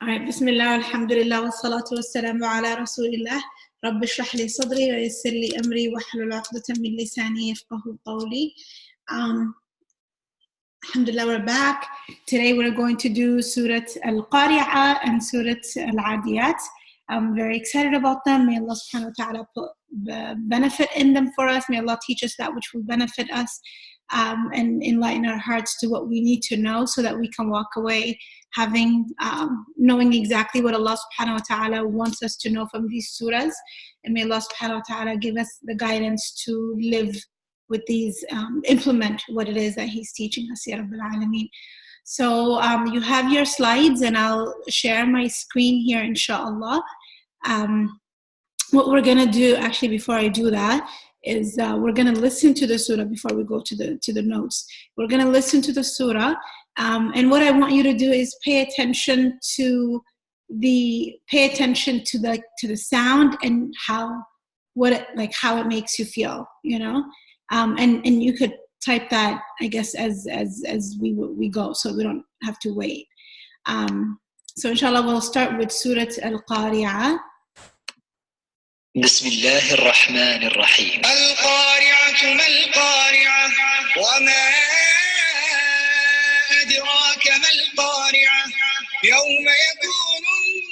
All right, Bismillah, alhamdulillah, wassalatu wassalamu ala rasulillah. Rabbi shrah li sadri wa yassir li amri wahlul 'uqdatan min lisani yafqahu qawli. Alhamdulillah, we're back. Today we're going to do Surat AlQari'ah and Surat AlAdiyaat. I'm very excited about them. May Allah subhanahu wa ta'ala put benefit in them for us. May Allah teach us that which will benefit us and enlighten our hearts to what we need to know so that we can walk away having knowing exactly what Allah subhanahu wa ta'ala wants us to know from these surahs. And may Allah subhanahu wa ta'ala give us the guidance to live with these, implement what it is that He's teaching us, Ya Rabbil Alameen. So you have your slides, and I'll share my screen here, inshallah. What we're going to do, actually, before I do that, is we're going to listen to the surah before we go to the notes. We're going to listen to the surah, and what I want you to do is pay attention to the sound and how it makes you feel, you know. And you could type that, I guess, as we go, so we don't have to wait. So inshallah, we'll start with Surat Al-Qari'ah. بسم الله الرحمن الرحيم. القارعة ما القارعة وما أدراك ما القارعة يوم يكون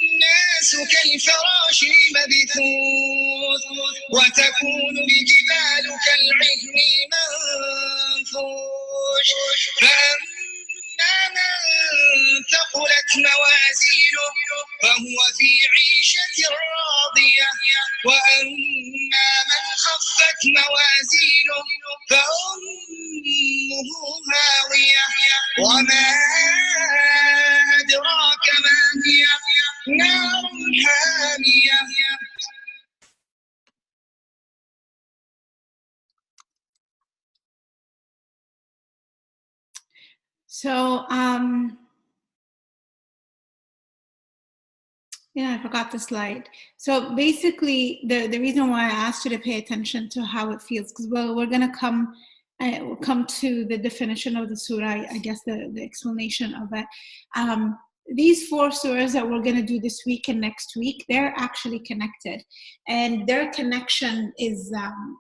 الناس كالفراش المبثوث وتكون الجبال كالعهن المنفوش فأما من ثقلت موازينه فهو في عيشة راضية وأما من خفت موازينه فأمه هاوية وما أدراك ما هي نار حامية. So, yeah, I forgot the slide. So basically, the reason why I asked you to pay attention to how it feels, because we're going to come to the definition of the surah, I guess the explanation of it. These four surahs that we're going to do this week and next week, they're actually connected. And their connection is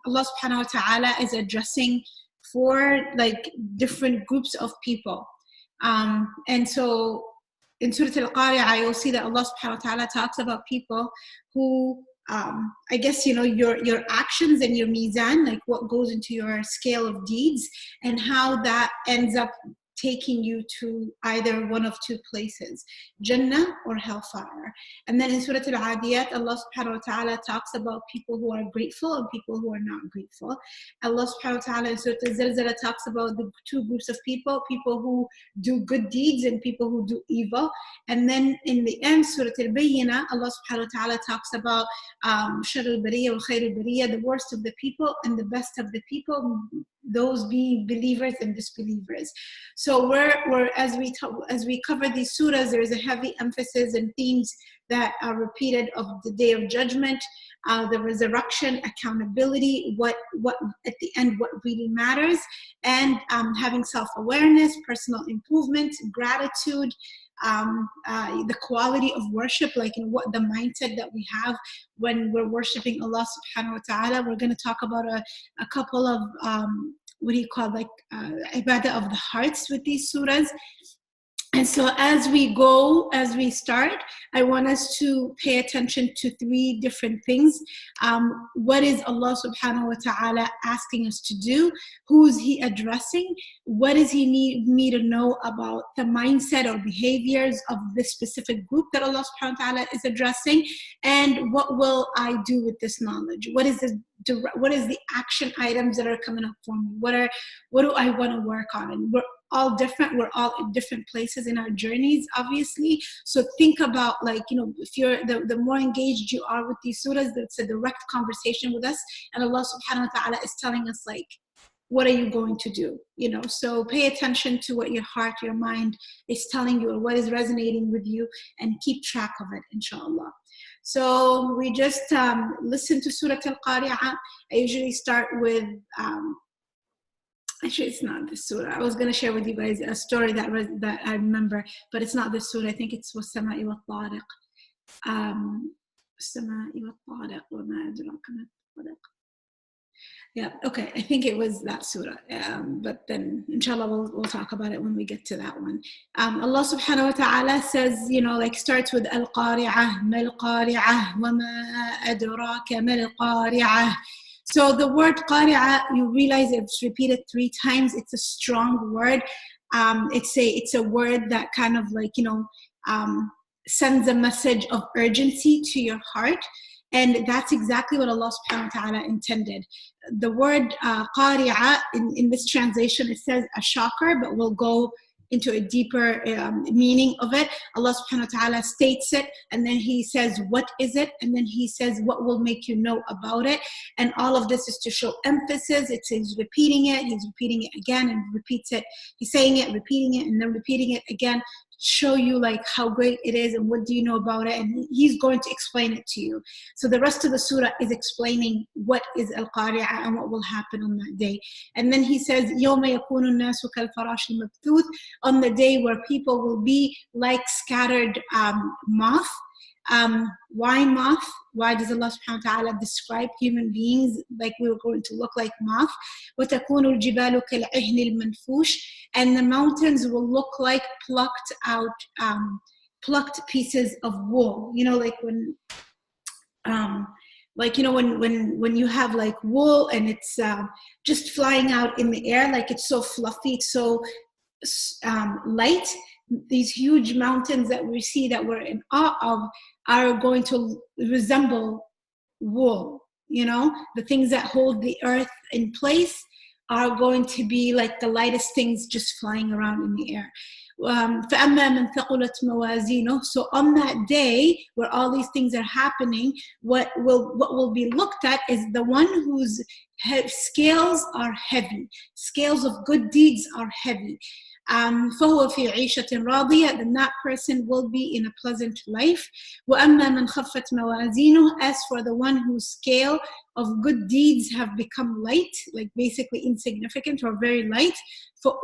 Allah subhanahu wa ta'ala is addressing four different groups of people. And so in Surah Al-Qari'ah, you'll see that Allah subhanahu wa ta'ala talks about people who, I guess, you know, your actions and your mizan, like what goes into your scale of deeds, and how that ends up taking you to either one of two places, Jannah or Hellfire. And then in Surah Al-Adiyaat, Allah subhanahu wa ta'ala talks about people who are grateful and people who are not grateful. Allah subhanahu wa ta'ala in Surah Al-Zilzalah talks about the two groups of people who do good deeds and people who do evil. And then in the end, Surah Al-Bayyinah, Allah subhanahu wa ta'ala talks about Shar al-Bariyah wa Khair al-Bariyah, the worst of the people and the best of the people, those being believers and disbelievers. So we're as we cover these surahs, there is a heavy emphasis and themes that are repeated of the Day of Judgment, the resurrection, accountability, what at the end what really matters, and having self-awareness, personal improvement, gratitude, the quality of worship, like in what the mindset that we have when we're worshiping Allah subhanahu wa ta'ala. We're going to talk about a couple of ibadah of the hearts with these surahs. And so as we start, I want us to pay attention to three different things. What is Allah subhanahu wa ta'ala asking us to do? Who is He addressing? What does He need me to know about the mindset or behaviors of this specific group that Allah subhanahu wa ta'ala is addressing? And what will I do with this knowledge? What is the action items that are coming up for me? What do I want to work on? And we're all different. We're all in different places in our journeys, obviously. So think about, if you're the more engaged you are with these surahs, it's a direct conversation with us, and Allah subhanahu wa ta'ala is telling us, what are you going to do? You know, so pay attention to what your heart, your mind is telling you, or what is resonating with you, and keep track of it, inshallah. So we just listen to Surah Al-Qari'ah. I usually start with Actually, it's not this surah. I was going to share with you guys a story that I remember, but it's not this surah. I think it's وَالسَّمَاءِ وَالطَّارِقِ. وَالسَّمَاءِ وَالطَّارِقِ وَمَا أَدْرَاكَ مَا الطَّارِقِ. Yeah, okay, I think it was that surah. But then, inshallah, we'll talk about it when we get to that one. Allah subhanahu wa ta'ala says, you know, like starts with AlQari'ah, مَا الْقَارِعَةُ وَمَا أَدْرَاكَ مَا الْقَارِعَةُ. So the word qari'ah, you realize it's repeated 3 times. It's a strong word. It's a word that kind of like, you know, sends a message of urgency to your heart. And that's exactly what Allah subhanahu wa ta'ala intended. The word qari'ah, in this translation, it says a shocker, but we'll go into a deeper meaning of it. Allah subhanahu wa ta'ala states it, and then he says, what is it? And then he says, what will make you know about it? And all of this is to show emphasis. He's repeating it again and repeats it. He's saying it, repeating it, and then repeating it again. Show you like how great it is and what do you know about it, and he's going to explain it to you. So the rest of the surah is explaining what is al-qari'ah and what will happen on that day. And then he says يَوْمَ يَكُونُ النَّاسُ كَالْفَرَاشِ الْمَبْثُوثِ, on the day where people will be like scattered moth. Why moth? Why does Allah subhanahu wa ta'ala describe human beings like we were going to look like moth? وَتَكُونُ الْجِبَالُ كَالْعِهْنِ الْمَنْفُوشِ, and the mountains will look like plucked pieces of wool. You know, like when when you have like wool and it's just flying out in the air, like it's so fluffy, it's so light. These huge mountains that we see that we're in awe of are going to resemble wool. You know, the things that hold the earth in place are going to be like the lightest things just flying around in the air. فَأَمَّا مَنْ ثَقُلَتْ مَوَازِينُهُ, so on that day where all these things are happening, what will be looked at is the one whose scales are heavy, scales of good deeds are heavy. فَهُوَ فِي عِيشَةٍ رَاضِيَةٍ, then that person will be in a pleasant life. وَأَمَّا مَنْ خَفَّتْ مَوَازِينُهُ, as for the one whose scale of good deeds have become light, like basically insignificant or very light, for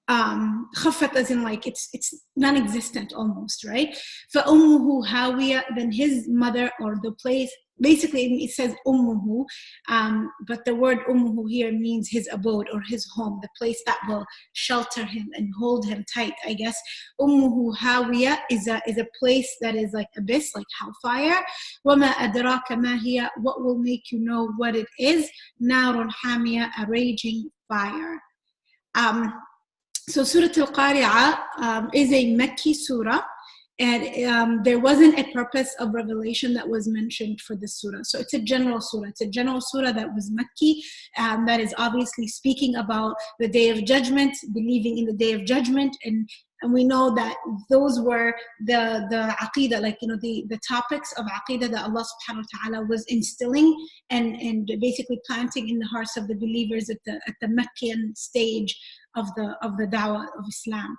خفت as in like it's non-existent almost, right? فَأُمُّهُ هَاوِيَةٌ, then his mother or the place, basically it says ummuhu, but the word ummuhu here means his abode or his home, the place that will shelter him and hold him tight, I guess. Ummuhu hawiyah is a place that is like abyss, like hellfire. وَمَا أَدْرَاكَ مَا هِيَ, what will make you know what it is? نَارٌ حَامِيَةٌ, a raging fire. So Surah Al-Qari'ah is a Makki surah, and there wasn't a purpose of revelation that was mentioned for this surah. So it's a general surah. It's a general surah that was Makki, that is obviously speaking about the Day of Judgment, believing in the Day of Judgment, and we know that those were the aqidah, like, you know, the topics of aqidah that Allah subhanahu wa ta'ala was instilling and basically planting in the hearts of the believers at the Meccan stage of the da'wah of Islam.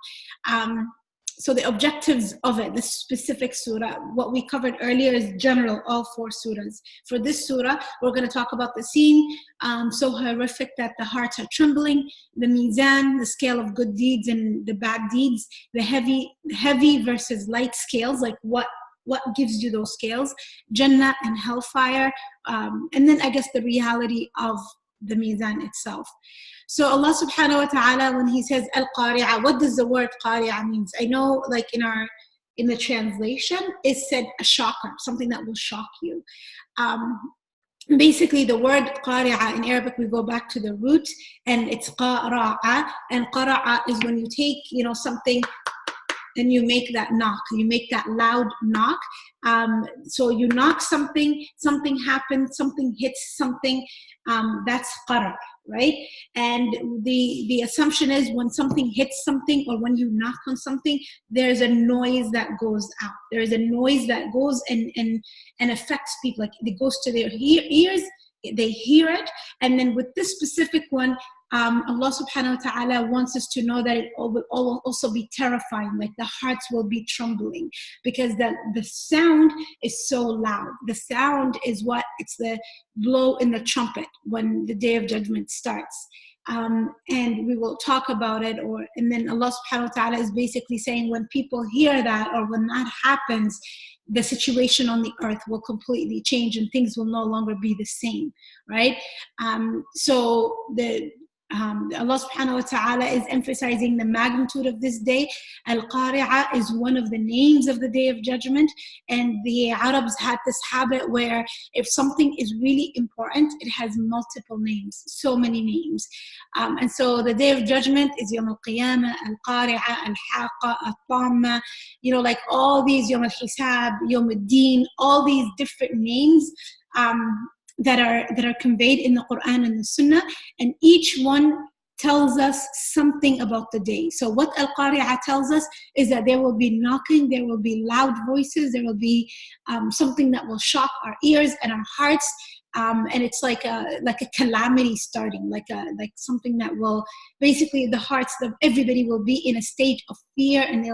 So the objectives of it, this specific surah, what we covered earlier is general, all 4 surahs. For this surah, we're going to talk about the scene, so horrific that the hearts are trembling, the mizan, the scale of good deeds and the bad deeds, the heavy versus light scales, like what gives you those scales, Jannah and hellfire, and then I guess the reality of the mizan itself. So Allah subhanahu wa ta'ala, when he says al-qari'ah, what does the word qari'ah means? I know like in the translation, it said a shocker, something that will shock you. Basically the word qari'ah in Arabic, we go back to the root and it's qara'a, and qara'a is when you take, you know, something and you make that knock, you make that loud knock. So you knock something happens, something hits something, that's qara', right? And the assumption is when something hits something or when you knock on something, there's a noise that goes out. There is a noise that goes and affects people. Like it goes to their ears, they hear it. And then with this specific one, Allah subhanahu wa ta'ala wants us to know that it will also be terrifying, like the hearts will be trembling, because the sound is so loud. The sound is it's the blow in the trumpet when the Day of Judgment starts. and we will talk about it. And then Allah subhanahu wa ta'ala is basically saying when people hear that, or when that happens, the situation on the earth will completely change and things will no longer be the same, right? So Allah subhanahu wa ta'ala is emphasizing the magnitude of this day. AlQari'ah is one of the names of the Day of Judgment, and the Arabs had this habit where if something is really important, it has multiple names, so many names. And so the Day of Judgment is Yawm al-Qiyamah, AlQari'ah, Al-Haqqa, Al-Tamma, like all these, Yawm al-Hisab, Yawm al-Din, all these different names that are conveyed in the Quran and the Sunnah, and each one tells us something about the day. So what AlQari'ah tells us is that there will be knocking, there will be loud voices, there will be something that will shock our ears and our hearts, and it's like a calamity starting, like something that will basically the hearts of everybody will be in a state of fear, and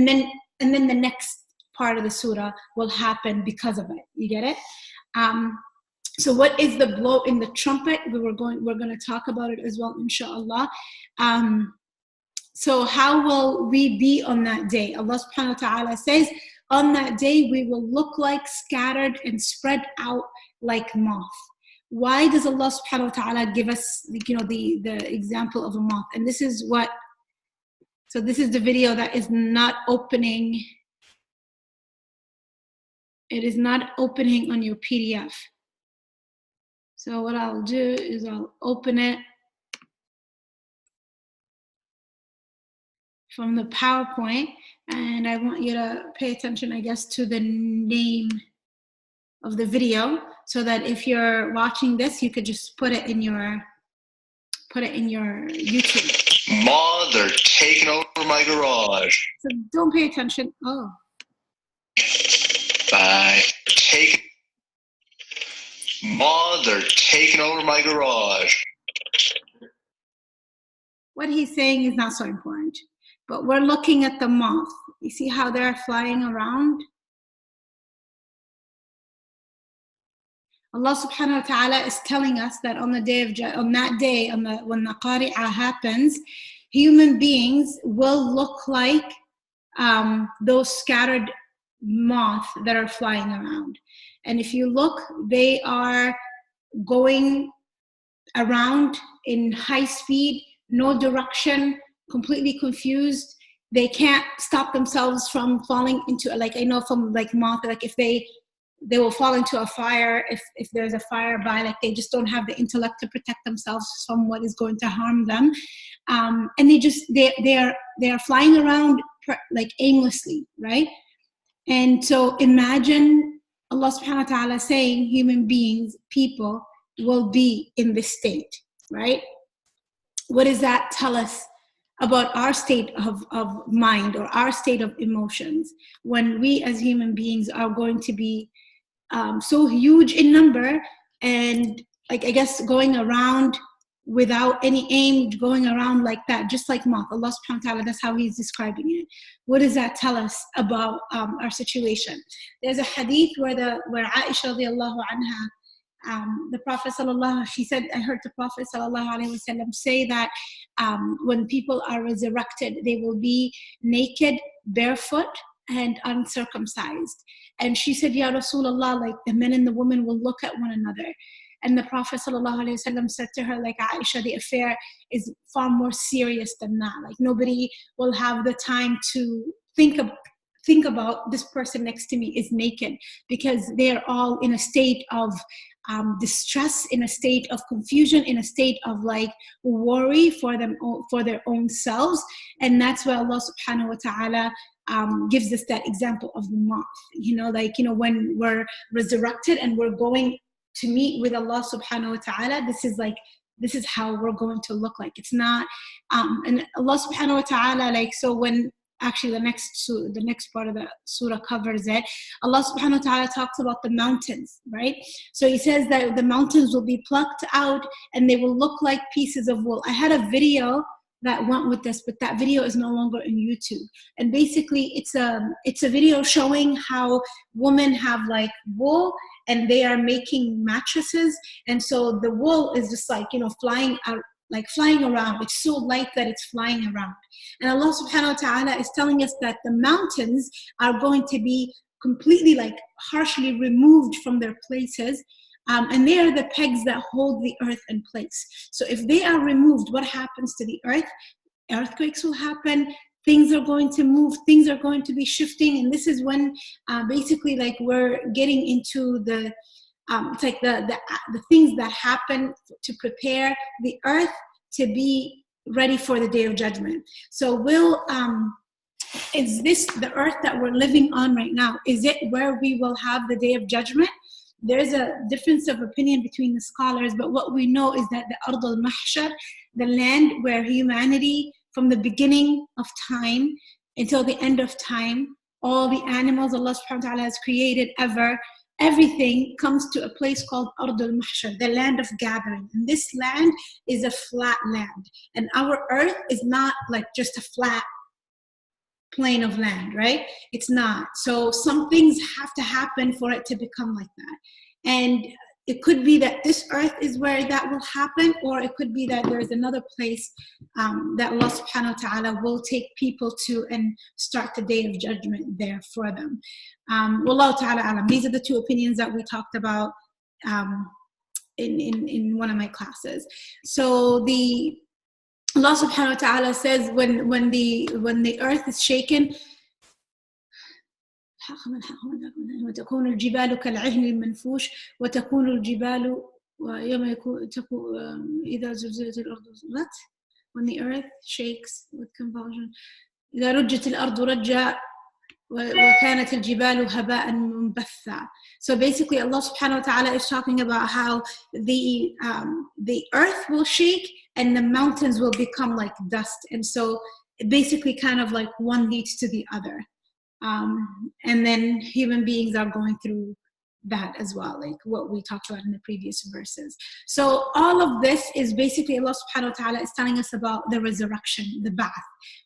then the next part of the surah will happen because of it. You get it? So what is the blow in the trumpet? We're going to talk about it as well, inshallah. So how will we be on that day? Allah subhanahu wa ta'ala says, on that day we will look like scattered and spread out like moth. Why does Allah subhanahu wa ta'ala give us the example of a moth? And this is the video that is not opening. It is not opening on your PDF. So what I'll do is I'll open it from the PowerPoint, and I want you to pay attention, I guess, to the name of the video, so that if you're watching this, you could just put it in your YouTube. Ma, they're taking over my garage. So don't pay attention. Oh. Bye. Ma, they're taking over my garage. What he's saying is not so important, but we're looking at the moth. You see how they're flying around? Allah subhanahu wa ta'ala is telling us that on that day, when the Qari'ah happens, human beings will look like those scattered moths that are flying around. And if you look, they are going around in high speed, no direction, completely confused. They can't stop themselves from falling into, from moth, if they will fall into a fire if there's a fire by, they just don't have the intellect to protect themselves from what is going to harm them. And they are flying around aimlessly, right? And so imagine Allah subhanahu wa ta'ala saying human beings, people, will be in this state, right? What does that tell us about our state of mind or our state of emotions when we as human beings are going to be so huge in number and going around without any aim, going around like that, just like moth. Allah subhanahu wa ta'ala, that's how he's describing it. What does that tell us about our situation? There's a hadith where Aisha radiallahu anha, the Prophet she said, I heard the Prophet say that when people are resurrected, they will be naked, barefoot, and uncircumcised. And she said, Ya Rasulullah, the men and the women will look at one another. And the Prophet ﷺ said to her, Aisha, the affair is far more serious than that. Nobody will have the time to think about this person next to me is naked, because they are all in a state of distress, in a state of confusion, in a state of worry for their own selves. And that's why Allah subhanahu wa ta'ala gives us that example of the moth. When we're resurrected and we're going to meet with Allah subhanahu wa ta'ala, this is how we're going to look like. It's not and Allah subhanahu wa ta'ala, so when actually the next part of the surah covers it, Allah subhanahu wa ta'ala talks about the mountains, right? So he says that the mountains will be plucked out and they will look like pieces of wool. I had a video that went with this, but that video is no longer on YouTube. And basically it's a video showing how women have wool and they are making mattresses. And so the wool is just flying out like flying around. It's so light that it's flying around. And Allah subhanahu wa ta'ala is telling us that the mountains are going to be completely like harshly removed from their places. And they are the pegs that hold the earth in place. So if they are removed, what happens to the earth? Earthquakes will happen. Things are going to move. Things are going to be shifting. And this is when basically like we're getting into the it's like the things that happen to prepare the earth to be ready for the day of judgment. So is this the earth that we're living on right now? Is it where we will have the day of judgment? There's a difference of opinion between the scholars, but what we know is that the Ard al-Mahshar, the land where humanity, from the beginning of time until the end of time, all the animals Allah subhanahu wa ta'ala has created ever, everything comes to a place called Ard al-Mahshar, the land of gathering. And this land is a flat land. And our earth is not like just a flat plane of land, right? It's not. So some things have to happen for it to become like that. And it could be that this earth is where that will happen, or it could be that there's another place that Allah subhanahu wa ta'ala will take people to and start the day of judgment there for them. Wallahu ta'ala alam. These are the two opinions that we talked about in one of my classes. So Allah subhanahu wa ta'ala says when the earth is shaken, وتكون الجبال كالعهن المنفوش وتكون الجبال إذا زلزلت الأرض زلزلت, when the earth shakes with convulsion, إذا رجت الأرض رجا وكانت الجبال هباء منبثا. So basically Allah subhanahu wa ta'ala is talking about how the earth will shake and the mountains will become like dust. And so basically kind of like one leads to the other. And then human beings are going through that as well, like what we talked about in the previous verses. So all of this is basically Allah subhanahu wa ta'ala is telling us about the resurrection, the ba'ath.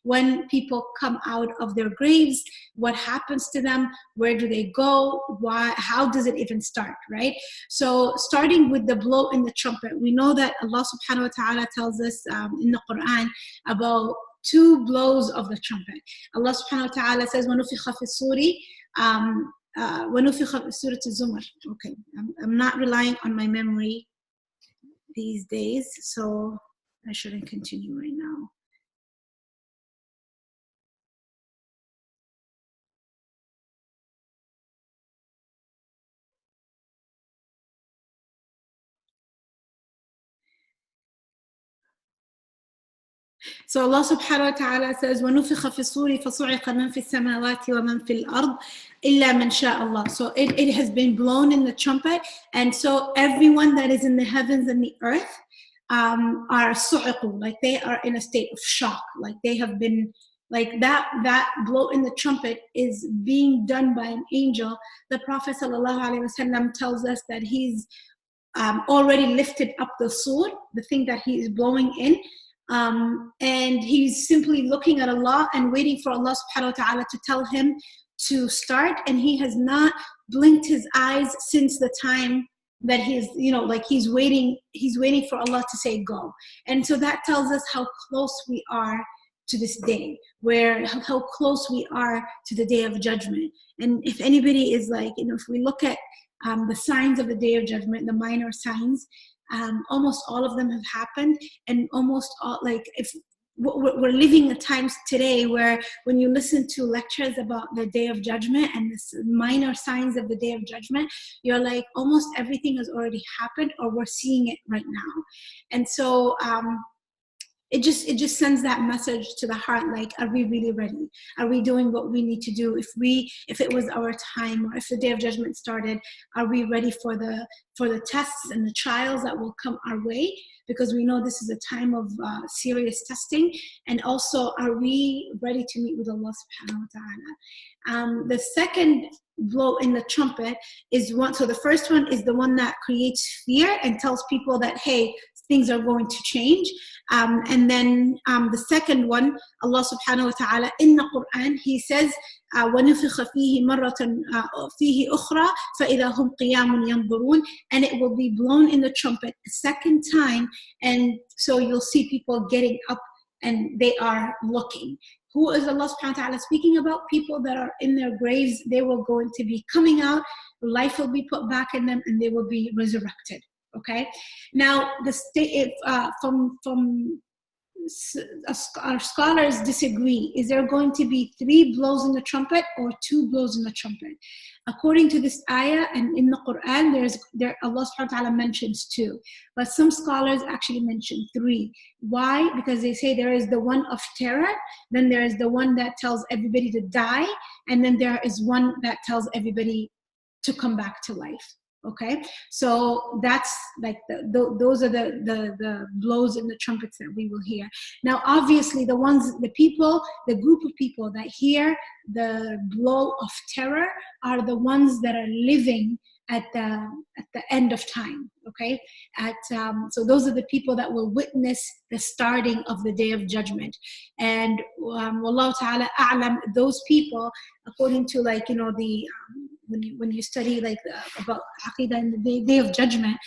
When people come out of their graves, what happens to them? Where do they go? Why? How does it even start, right? So starting with the blow in the trumpet, we know that Allah subhanahu wa ta'ala tells us in the Quran about 2 blows of the trumpet. Allah subhanahu wa ta'ala says, وَنُفِخَ فِي الصُّورِ وَنُفِخَ Surat Zumar. Okay, I'm not relying on my memory these days, so I shouldn't continue right now. So Allah subhanahu wa ta'ala says, وَنُفِخَ فِي الصُّورِ فَصُعِقَ مَنْ فِي السَّمَاوَاتِ وَمَنْ فِي الْأَرْضِ إِلَّا مَنْ شَاءَ اللَّهُ. So it has been blown in the trumpet, and so everyone that is in the heavens and the earth are su'iqu, like they are in a state of shock, like they have been, like that blow in the trumpet is being done by an angel. The Prophet sallallahu alaihi wasallam tells us that he's already lifted up the sur, the thing that he is blowing in, and he's simply looking at Allah and waiting for Allah subhanahu wa ta'ala to tell him to start, and he has not blinked his eyes since the time that he's, like he's waiting for Allah to say go. And so that tells us how close we are to this day, how close we are to the day of judgment. And if anybody is like, if we look at the signs of the day of judgment, the minor signs, almost all of them have happened, and almost all, like, if we're living at times today where when you listen to lectures about the day of judgment and the minor signs of the day of judgment, you're like, almost everything has already happened, or we're seeing it right now. And so it just sends that message to the heart, like, are we really ready? Are we doing what we need to do? If it was our time, or if the day of judgment started, are we ready for the tests and the trials that will come our way? Because we know this is a time of serious testing. And also, are we ready to meet with Allah subhanahu wa ta'ala? The second blow in the trumpet is one. So the first one is the one that creates fear and tells people that, hey, things are going to change. And then the second one, Allah subhanahu wa ta'ala in the Quran, He says, وَنُفِخَ فِيهِ مَرَّةً فِيهِ أُخْرَى فَإِذَا هُمْ قِيَامٌ يَنْظُرُونَ, and it will be blown in the trumpet a second time, and so you'll see people getting up and they are looking. Who is Allah subhanahu wa ta'ala speaking about? People that are in their graves. They will going to be coming out, life will be put back in them, and they will be resurrected. Okay, now the state our scholars disagree. Is there going to be 3 blows in the trumpet or 2 blows in the trumpet? According to this ayah and in the Quran, Allah subhanahu wa ta'ala mentions 2, but some scholars actually mention 3. Why? Because they say there is the one of terror, then there is the one that tells everybody to die, and then there is one that tells everybody to come back to life. Okay, so that's like those are the blows in the trumpets that we will hear. Now, obviously, the group of people that hear the blow of terror are the ones that are living at the end of time. Okay, so those are the people that will witness the starting of the Day of Judgment. And Wallahu ta'ala a'lam, those people, according to when you study about Aqidah and the Day of Judgment,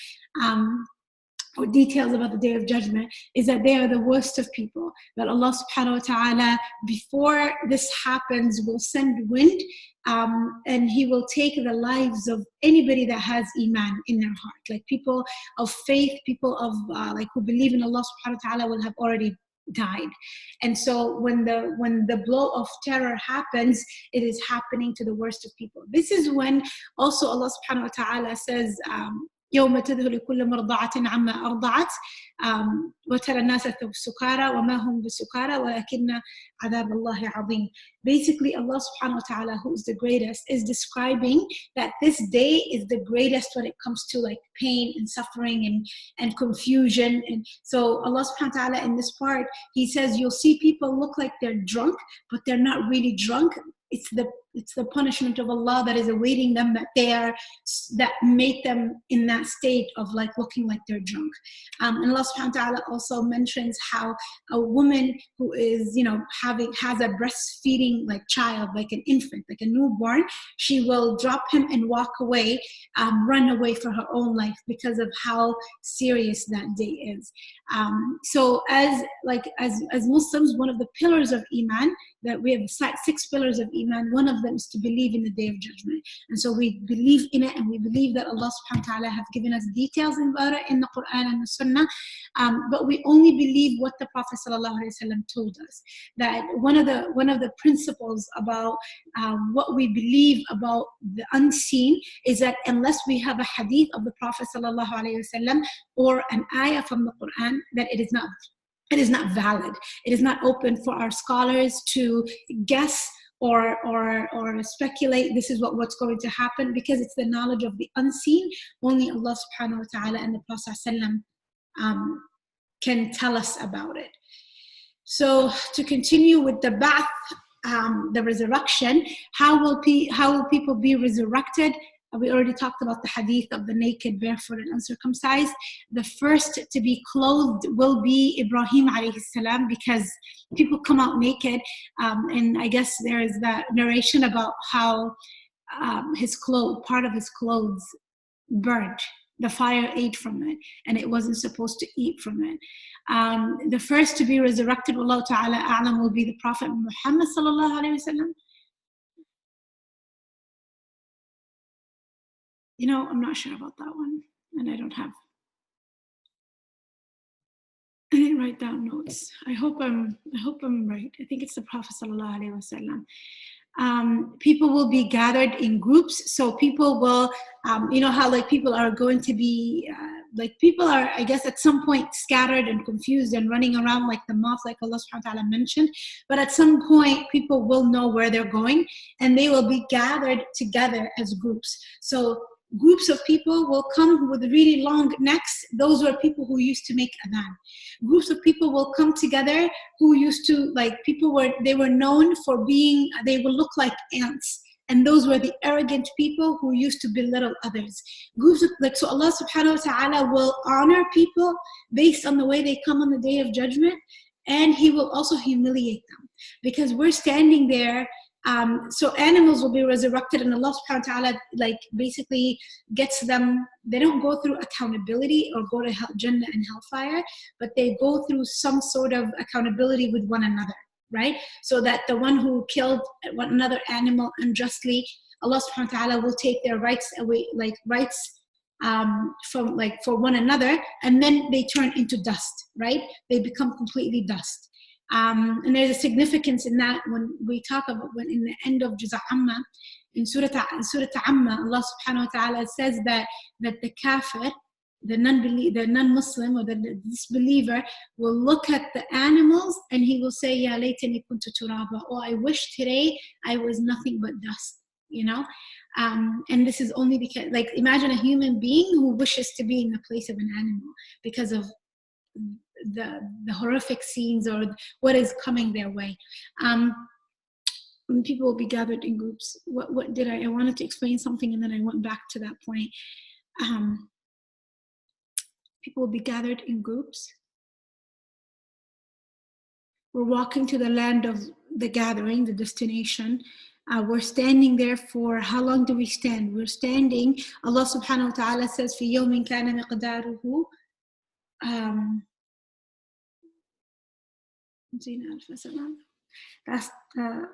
or details about the Day of Judgment, is that they are the worst of people. That Allah subhanahu wa ta'ala, before this happens, will send wind, and He will take the lives of anybody that has Iman in their heart. Like people of faith, people of who believe in Allah subhanahu wa ta'ala will have already died. And so when the blow of terror happens, it is happening to the worst of people. This is when also Allah subhanahu wa ta'ala says, يوم تذهل كل مرضعة عما أرضعت وترى الناس سكارى وما هم بسكارى ولكن عذاب الله عظيم. Basically, Allah subhanahu wa ta'ala, who is the greatest, is describing that this day is the greatest when it comes to like pain and suffering and confusion. And so Allah subhanahu wa ta'ala in this part, He says you'll see people look like they're drunk, but they're not really drunk. It's the punishment of Allah that is awaiting them, that made them in that state of like looking like they're drunk. And Allah subhanahu wa ta'ala also mentions how a woman who is, has a breastfeeding like child, like an infant, like a newborn, she will drop him and walk away, run away for her own life because of how serious that day is. So as Muslims, one of the pillars of Iman, that we have 6 pillars of Iman, one of them is to believe in the Day of Judgment. And so we believe in it, and we believe that Allah subhanahu wa ta'ala have given us details about it in the Quran and the Sunnah, but we only believe what the Prophet sallallahu alaihi wasallam told us. That one of the principles about what we believe about the unseen is that unless we have a hadith of the Prophet sallallahu alaihi wasallam or an ayah from the Quran, that it is not valid. It is not open for our scholars to guess or speculate this is what's going to happen, because it's the knowledge of the unseen. Only Allah subhanahu wa ta'ala and the Prophet sallam can tell us about it. So to continue with the ba'th, the resurrection, how will people be resurrected? We already talked about the hadith of the naked, barefoot, and uncircumcised. The first to be clothed will be Ibrahim alayhi salam, because people come out naked. And I guess there is that narration about how part of his clothes burnt. The fire ate from it, and it wasn't supposed to eat from it. The first to be resurrected, Allah ta'ala a'lam, will be the Prophet Muhammad sallallahu alayhi wa sallam. I'm not sure about that one, and I didn't write down notes. I hope I'm right. I think it's the Prophet sallallahu alaihi wasallam. People will be gathered in groups, so people will, how like people are going to be, people are, I guess, at some point scattered and confused and running around like the moth, like Allah subhanahu wa ta'ala mentioned. But at some point, people will know where they're going, and they will be gathered together as groups. So groups of people will come with really long necks. Those were people who used to make adhan. Groups of people will come together who used to, they were known for being, they will look like ants. and those were the arrogant people who used to belittle others. Groups of, like, so Allah subhanahu wa ta'ala will honor people based on the way they come on the day of judgment, and He will also humiliate them, because we're standing there. So animals will be resurrected, and Allah subhanahu wa ta'ala like basically gets them, they don't go through accountability or go to Jannah and hellfire, but they go through some sort of accountability with one another, right? So that the one who killed one another animal unjustly, Allah subhanahu wa ta'ala will take their rights away, like rights from, like, for one another, and then they turn into dust, right? They become completely dust. And there's a significance in that when we talk about, when in the end of Juz Amma, in Surat Amma, Allah subhanahu wa ta'ala says that the kafir, the non-Muslim or the disbeliever, will look at the animals and he will say, Ya laytani kuntu turaba, oh, I wish today I was nothing but dust, you know? And this is only because, like, imagine a human being who wishes to be in the place of an animal because of the horrific scenes or what is coming their way. People will be gathered in groups. What did I wanted to explain something, and then I went back to that point. People will be gathered in groups. We're walking to the land of the gathering, the destination. We're standing there for, how long do we stand? We're standing, Allah subhanahu wa ta'ala says, في يوم كان مقداره that's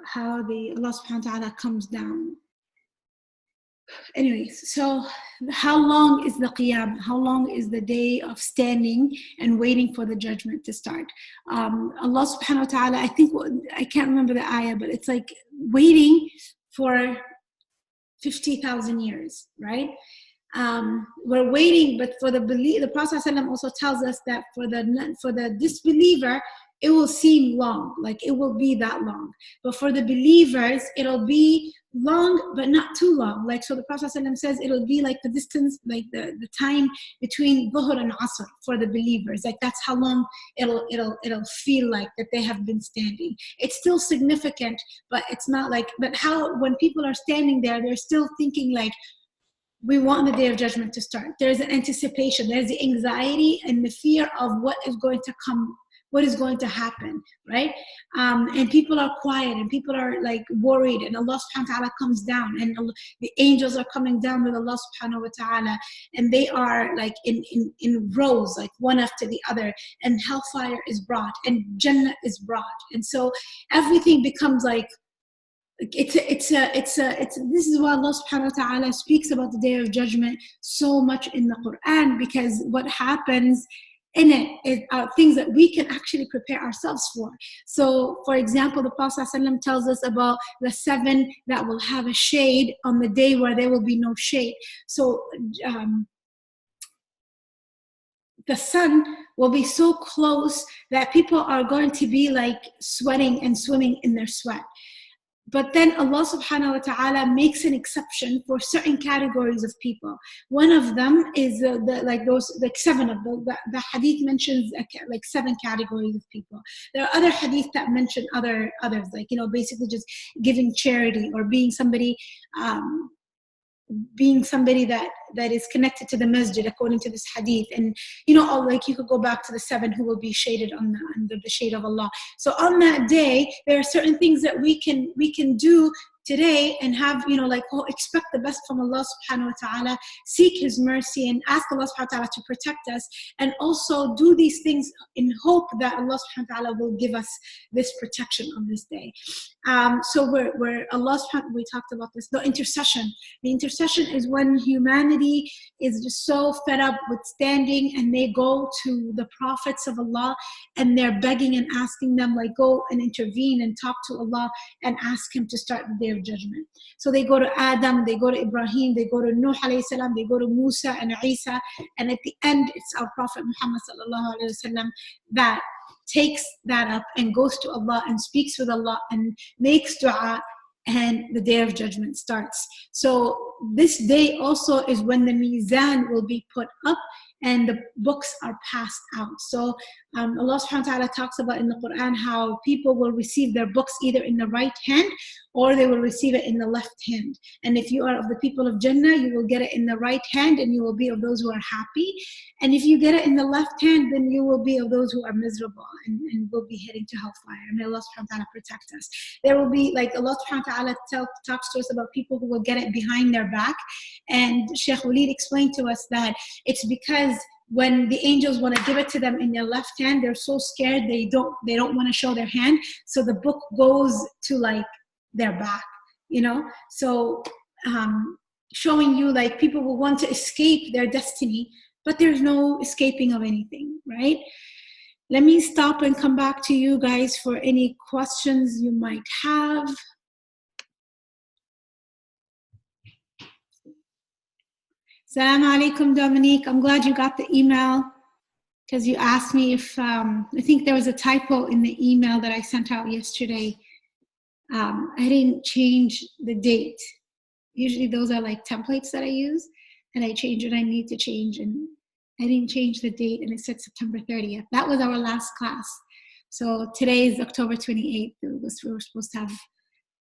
how the Allah subhanahu wa ta'ala comes down. Anyways, so how long is the qiyam? How long is the day of standing and waiting for the judgment to start? Allah subhanahu wa ta'ala, I think, I can't remember the ayah, but it's like waiting for 50,000 years, right? We're waiting, but for the Prophet ﷺ also tells us that for the disbeliever, it will seem long, like it will be that long. But for the believers, it'll be long, but not too long. Like, so the Prophet ﷺ says it'll be like the distance, like the time between Dhuhr and Asr for the believers. Like, that's how long it'll feel like that they have been standing. It's still significant, but it's not like, but how, when people are standing there, they're still thinking like, we want the day of judgment to start. There's an anticipation, there's the anxiety and the fear of what is going to come, what is going to happen, right? And people are quiet and people are like worried, and Allah subhanahu wa ta'ala comes down, and the angels are coming down with Allah subhanahu wa ta'ala, and they are like in rows, like one after the other, and hellfire is brought and Jannah is brought. And so everything becomes like, this is why Allah subhanahu wa ta'ala speaks about the day of judgment so much in the Quran, because what happens in it are things that we can actually prepare ourselves for. So, for example, the Prophet ﷺ tells us about the 7 that will have a shade on the day where there will be no shade. So the sun will be so close that people are going to be like sweating and swimming in their sweat. But then Allah subhanahu wa ta'ala makes an exception for certain categories of people. One of them is like 7 of them. The hadith mentions like 7 categories of people. There are other hadith that mention others, like, you know, basically just giving charity or being somebody that is connected to the masjid according to this hadith. And, you know, like you could go back to the 7 who will be shaded under the shade of Allah. So on that day, there are certain things that we can do today and have, you know, like, expect the best from Allah subhanahu wa ta'ala, seek His mercy and ask Allah subhanahu wa ta'ala to protect us, and also do these things in hope that Allah subhanahu wa ta'ala will give us this protection on this day. So we're Allah subhanahu, we talked about this, the intercession. The intercession is when humanity is just so fed up with standing, and they go to the prophets of Allah and they're begging and asking them, like, go and intervene and talk to Allah and ask Him to start the day of judgment. So they go to Adam, they go to Ibrahim, they go to Nuh alayhi salam, they go to Musa and Isa, and at the end it's our Prophet Muhammad sallallahu alayhi wasallam that takes that up and goes to Allah and speaks with Allah and makes dua, and the day of judgment starts. So this day also is when the mizan will be put up, and the books are passed out. So Allah subhanahu wa ta'ala talks about in the Quran how people will receive their books either in the right hand or they will receive it in the left hand. And if you are of the people of Jannah, you will get it in the right hand and you will be of those who are happy. And if you get it in the left hand, then you will be of those who are miserable and will be heading to hellfire. May Allah subhanahu wa ta'ala protect us. There will be, like Allah subhanahu wa ta'ala talks to us about people who will get it behind their back. And Sheikh Walid explained to us that it's because when the angels want to give it to them in their left hand, they're so scared they don't want to show their hand. So the book goes to like their back, you know? So showing you like people will want to escape their destiny, but there's no escaping of anything, right? Let me stop and come back to you guys for any questions you might have. Assalamu alaikum, Dominique. I'm glad you got the email because you asked me if, I think there was a typo in the email that I sent out yesterday. I didn't change the date. Usually those are like templates that I use, and I change what I need to change, and I didn't change the date, and it said September 30th. That was our last class. So today is October 28th. We were supposed to have,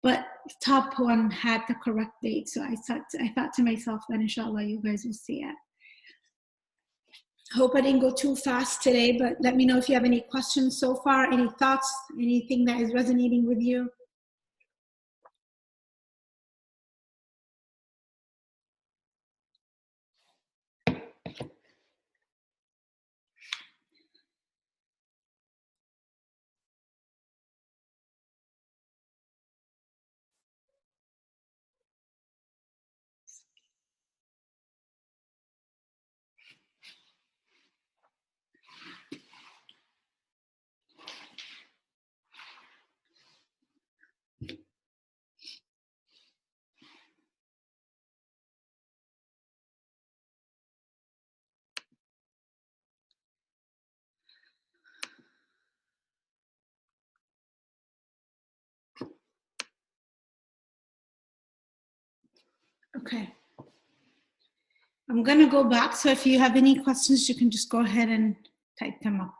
but the top one had the correct date. So I thought to myself that inshallah you guys will see it. Hope I didn't go too fast today, but let me know if you have any questions so far, any thoughts, anything that is resonating with you. Okay. I'm going to go back. So if you have any questions, you can just go ahead and type them up.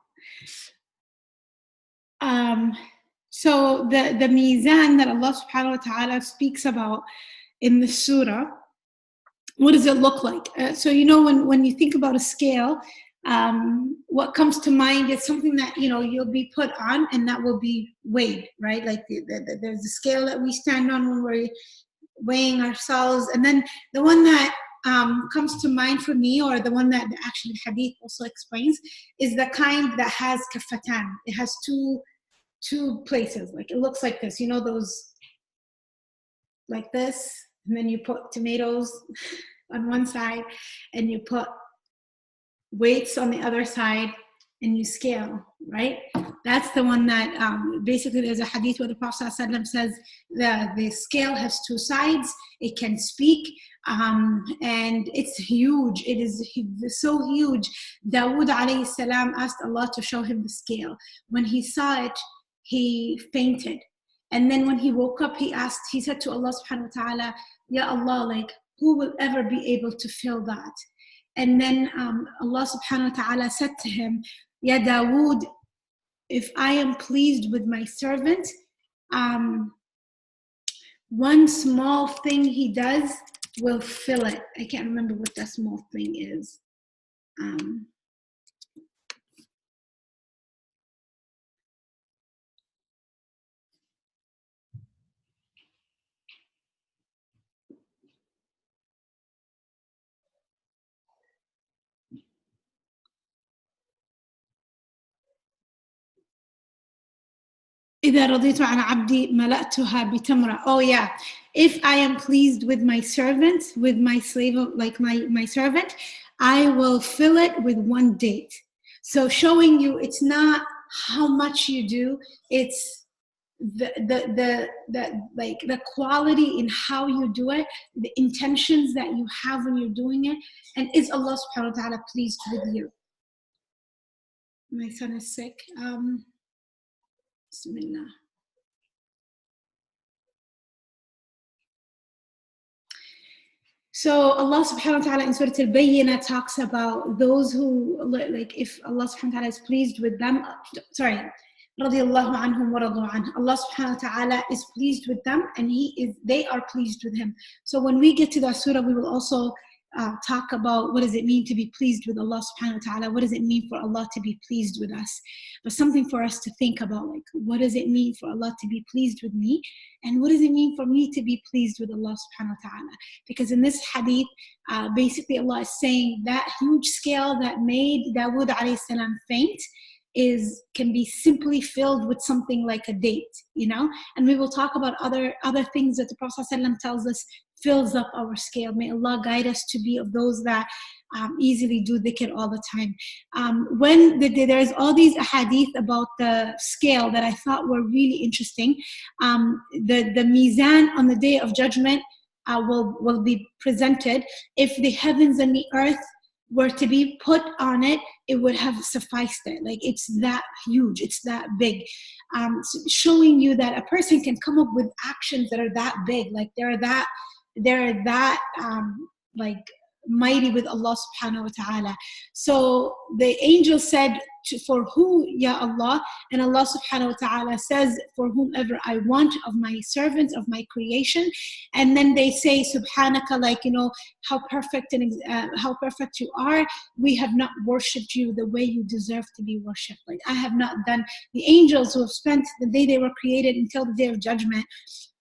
So the mizan that Allah subhanahu wa ta'ala speaks about in the surah, what does it look like? So, you know, when you think about a scale, what comes to mind is something that, you know, you'll be put on and that will be weighed, right? Like there's a scale that we stand on when we're weighing ourselves. And then the one that comes to mind for me, or the one that actually the hadith also explains, is the kind that has kafatan. It has two places. Like it looks like this, you know, those like this, and then you put tomatoes on one side and you put weights on the other side and you scale, right? That's the one that basically there's a hadith where the Prophet ﷺ says the scale has two sides, it can speak, and it's huge. It is so huge. Dawood alayhi salam asked Allah to show him the scale. When he saw it, he fainted. And then when he woke up, he said to Allah subhanahu wa ta'ala, Ya Allah, like, who will ever be able to fill that? And then Allah subhanahu wa ta'ala said to him, Ya Dawood, if I am pleased with my servant, one small thing he does will fill it. I can't remember what that small thing is. إذا رضيت عن عبدي ملأتها بتمرة. Oh yeah, if I am pleased with my servant, with my slave, like my servant, I will fill it with one date. So showing you it's not how much you do, it's the like the quality in how you do it, the intentions that you have when you're doing it, and is Allah subhanahu wa ta'ala pleased with you? My son is sick. Bismillah. So Allah subhanahu wa ta'ala in Surat Al-Bayyinah talks about those who, like, if Allah subhanahu wa ta'ala is pleased with them, sorry, radiyallahu anhum wa radu anhu. Allah subhanahu wa ta'ala is pleased with them and they are pleased with him. So when we get to that surah, we will also talk about what does it mean to be pleased with Allah subhanahu wa ta'ala. What does it mean for Allah to be pleased with us? But something for us to think about, like, what does it mean for Allah to be pleased with me? And what does it mean for me to be pleased with Allah subhanahu wa ta'ala? Because in this hadith, basically Allah is saying that huge scale that made Dawood alayhi salam faint can be simply filled with something like a date, you know? And we will talk about other things that the Prophet ﷺ tells us fills up our scale. May Allah guide us to be of those that easily do dhikr all the time. When there's all these ahadith about the scale that I thought were really interesting. The mizan on the Day of Judgment will be presented. If the heavens and the earth were to be put on it, it would have sufficed it. Like, it's that huge, it's that big. Showing you that a person can come up with actions that are that big, like they're that like mighty with Allah subhanahu wa ta'ala. So the angel said, for who, Ya Allah? And Allah subhanahu wa ta'ala says, for whomever I want of my servants, of my creation. And then they say, Subhanaka, like, you know, how perfect you are. We have not worshipped you the way you deserve to be worshipped. Like, I have not done. The angels who have spent the day they were created until the Day of Judgment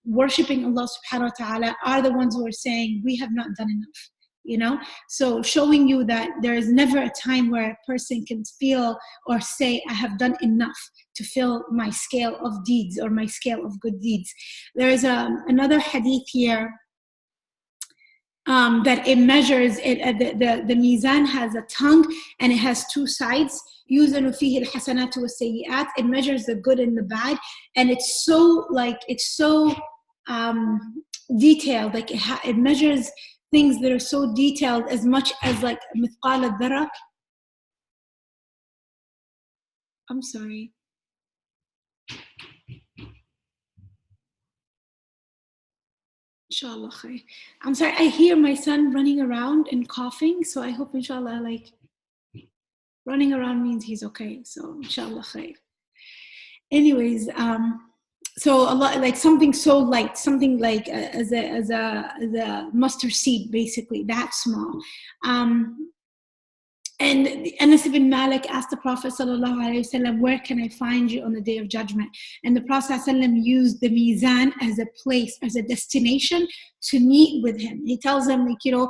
worshipping Allah subhanahu wa ta'ala are the ones who are saying, we have not done enough. You know, so showing you that there is never a time where a person can feel or say, I have done enough to fill my scale of deeds or my scale of good deeds. There is another hadith here that it measures it. The mizan has a tongue and it has two sides. يُوزَنُ فِيهِ الْحَسَنَاتُ وَالسَّيِّئَاتِ. It measures the good and the bad, and it's so detailed. Like, it measures things that are so detailed, as much as like mithqal al-dharra. I'm sorry. Inshallah khair. I'm sorry, I hear my son running around and coughing, so I hope inshallah, like, running around means he's okay, so inshallah khair. Anyways, so Allah, like something so light, something like as a mustard seed, basically that small. And Anas ibn Malik asked the Prophet ﷺ, where can I find you on the Day of Judgment? And the Prophet ﷺ used the mizan as a place, as a destination to meet with him. He tells them, like, you know,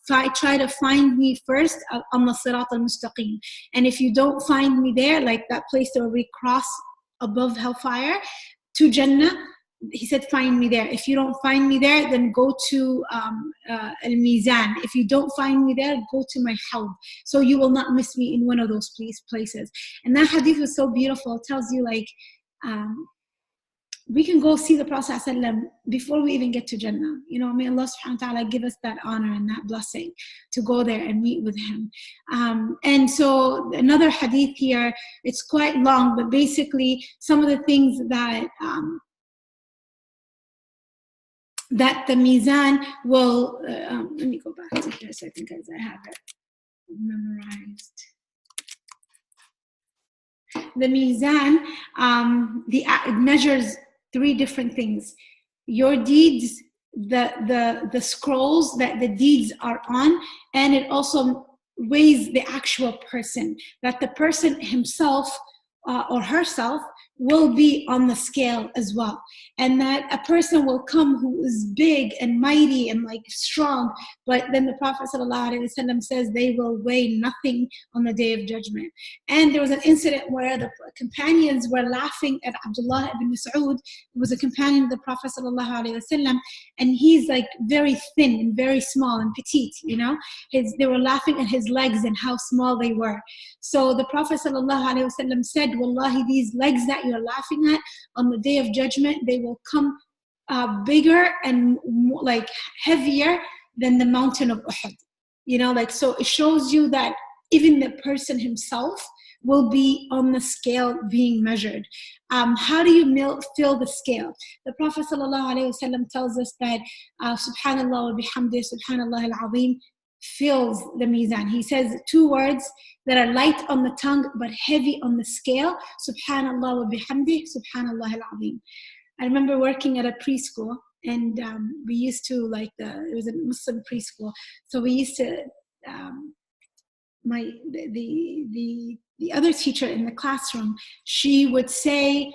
try to find me first on the Surat al-Mustaqim. And if you don't find me there, like that place where we cross above hellfire to Jannah, he said, find me there. If you don't find me there, then go to al-Mizan. If you don't find me there, go to my hawd. So you will not miss me in one of those places. And that hadith was so beautiful. It tells you, like, we can go see the Prophet ﷺ before we even get to Jannah. You know, may Allah subhanahu wa ta'ala give us that honor and that blessing to go there and meet with him. And so another hadith here, it's quite long, but basically some of the things that that the mizan will, let me go back to this, I think, as I have it memorized. The mizan, it measures three different things: your deeds, the scrolls that the deeds are on, and it also weighs the actual person, that the person himself or herself will be on the scale as well, and that a person will come who is big and mighty and like strong, but then the Prophet ﷺ says they will weigh nothing on the Day of Judgment. And there was an incident where the companions were laughing at Abdullah ibn Mas'ud, who was a companion of the Prophet ﷺ, and he's like very thin and very small and petite, you know. They were laughing at his legs and how small they were. So the Prophet ﷺ said, Wallahi, these legs that you're laughing at, on the Day of Judgment, they will come bigger and like heavier than the mountain of Uhud. You know, like, so it shows you that even the person himself will be on the scale being measured. How do you fill the scale? The Prophet ﷺ tells us that Subhanallah wa bihamdih, Subhanallah al-Azim, fills the mizan. He says two words that are light on the tongue but heavy on the scale: Subhanallah wa bihamdih, Subhanallah al-Azim. I remember working at a preschool, and we used to it was a Muslim preschool, so we used to the other teacher in the classroom, she would say,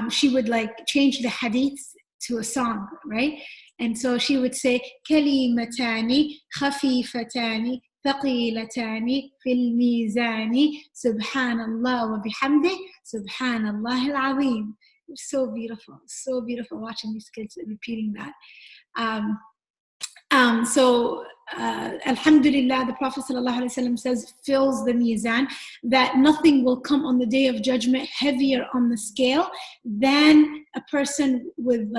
she would change the hadiths to a song, right? And so she would say, كلمتان خفيفتان ثقيلتان في الميزان سبحان الله وبحمده سبحان الله العظيم. So beautiful watching these kids repeating that. Alhamdulillah, the Prophet ﷺ says, fills the mizan, that nothing will come on the day of judgment heavier on the scale than a person with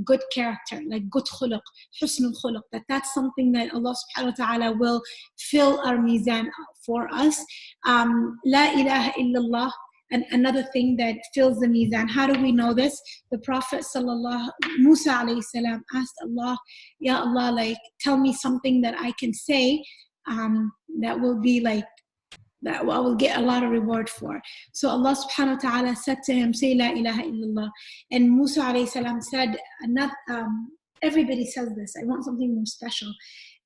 good character, good khuluq, husnul khuluq. That's something that Allah subhanahu wa ta'ala will fill our mizan for us. La ilaha illallah. And another thing that fills the mizan. How do we know this? The Prophet Musa alayhi salam asked Allah, Ya Allah, tell me something that I can say that will be that I will get a lot of reward for. So Allah subhanahu wa ta'ala said to him, say La ilaha illallah. And Musa alayhi salam said, everybody says this, I want something more special.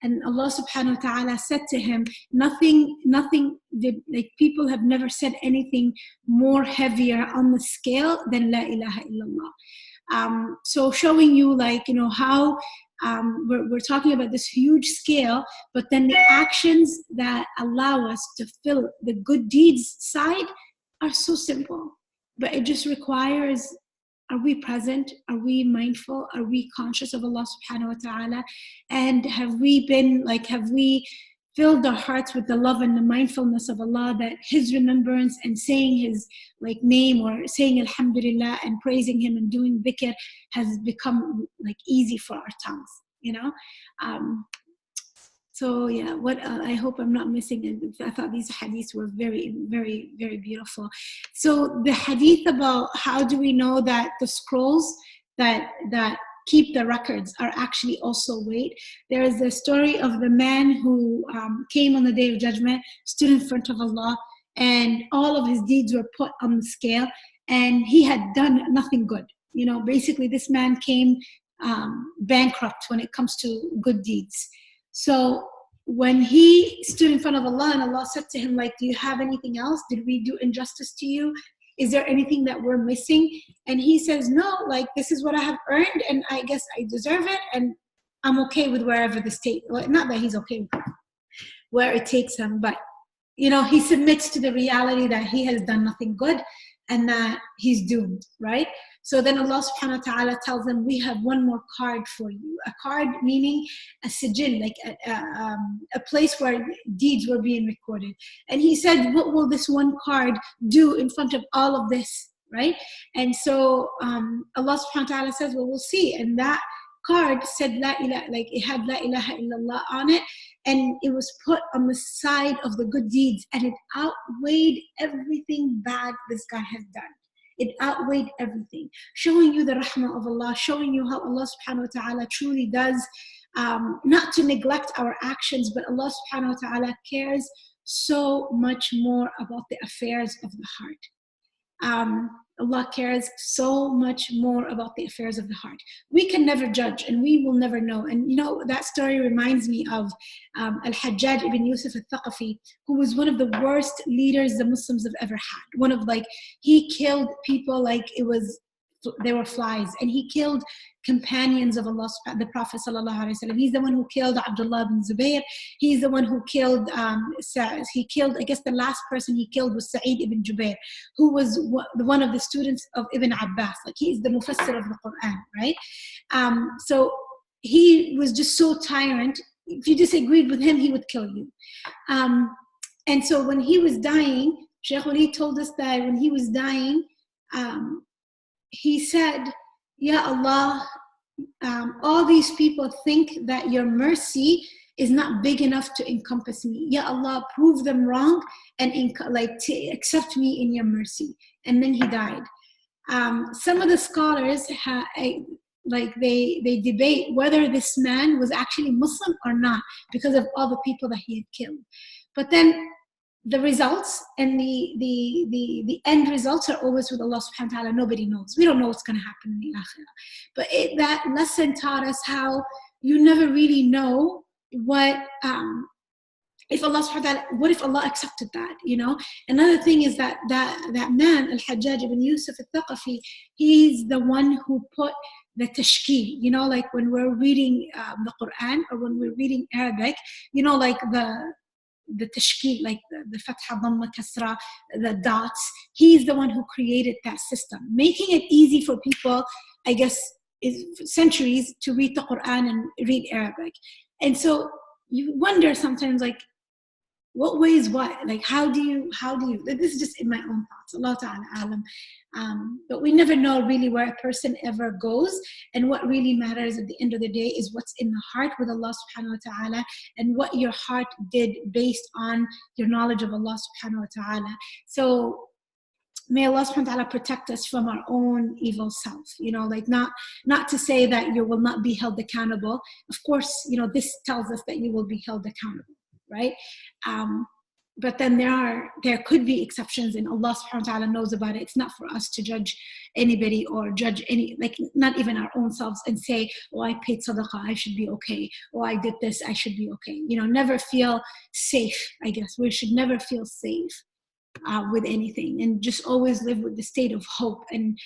And Allah subhanahu wa ta'ala said to him, nothing people have never said anything more heavier on the scale than La ilaha illallah. So showing you how we're talking about this huge scale, but then the actions that allow us to fill the good deeds side are so simple. But it just requires, are we present? Are we mindful? Are we conscious of Allah subhanahu wa ta'ala? And have we filled our hearts with the love and the mindfulness of Allah, that His remembrance and saying His name, or saying Alhamdulillah and praising Him and doing dhikr has become easy for our tongues, So yeah, I hope I'm not missing it. I thought these hadiths were very, very, very beautiful. So the hadith about how do we know that the scrolls that keep the records are actually also weighed. There is the story of the man who came on the Day of Judgment, stood in front of Allah, and all of his deeds were put on the scale, and he had done nothing good. Basically this man came bankrupt when it comes to good deeds. So when he stood in front of Allah and Allah said to him, do you have anything else? Did we do injustice to you? Is there anything that we're missing? And he says, no, this is what I have earned, and I guess I deserve it, and I'm okay with wherever the state, not that he's okay with where it takes him, but he submits to the reality that he has done nothing good and that he's doomed, right? So then Allah subhanahu wa ta'ala tells them, we have one more card for you. A card meaning a sijil, a place where deeds were being recorded. And he said, what will this one card do in front of all of this, right? And so Allah subhanahu wa ta'ala says, well, we'll see. And that card said La ilaha, it had La ilaha illallah on it, and it was put on the side of the good deeds, and it outweighed everything bad this guy has done. It outweighed everything, showing you the rahmah of Allah, showing you how Allah subhanahu wa ta'ala truly does, not to neglect our actions, but Allah subhanahu wa ta'ala cares so much more about the affairs of the heart. Allah cares so much more about the affairs of the heart. We can never judge, and we will never know. And that story reminds me of Al-Hajjaj ibn Yusuf al-Thaqafi, who was one of the worst leaders the Muslims have ever had. He killed people they were flies, and he killed companions of Allah, the Prophet ﷺ. He's the one who killed Abdullah ibn Zubayr. He's the one who killed, I guess the last person he killed was Sa'id ibn Jubair, who was one of the students of Ibn Abbas. He's the mufassir of the Quran, right? So he was just so tyrant. If you disagreed with him, he would kill you. And so when he was dying, Shaykh Wali told us that when he was dying, he said, Ya Allah, all these people think that your mercy is not big enough to encompass me. Ya Allah, prove them wrong and accept me in your mercy. And then he died. Some of the scholars they debate whether this man was actually Muslim or not because of all the people that he had killed. But then the results and the end results are always with Allah subhanahu wa ta'ala. Nobody knows. We don't know what's going to happen in the akhirah. But that lesson taught us how you never really know what if Allah subhanahu wa ta'ala, what if Allah accepted that, you know? Another thing is that man, Al-Hajjaj ibn Yusuf al-Thaqafi, he's the one who put the tashkeel, you know, like when we're reading the Quran or when we're reading Arabic, you know, like the tashkeel, like the fatha, dhamma, kasra, the dots. He's the one who created that system, making it easy for people, I guess, centuries to read the Quran and read Arabic. And so you wonder sometimes, like, what way is what? Like, how do you, this is just in my own thoughts, Allah ta'ala alam. But we never know really where a person ever goes, and what really matters at the end of the day is what's in the heart with Allah subhanahu wa ta'ala, and what your heart did based on your knowledge of Allah subhanahu wa ta'ala. So may Allah subhanahu wa ta'ala protect us from our own evil self, you know, like not to say that you will not be held accountable. Of course, you know, this tells us that you will be held accountable, right? But then there could be exceptions, and Allah subhanahu wa ta'ala knows about it. It's not for us to judge anybody or judge like not even our own selves and say, oh, I paid sadaqah, I should be okay. Oh, I did this, I should be okay. You know, never feel safe, I guess. We should never feel safe with anything, and just always live with the state of hope and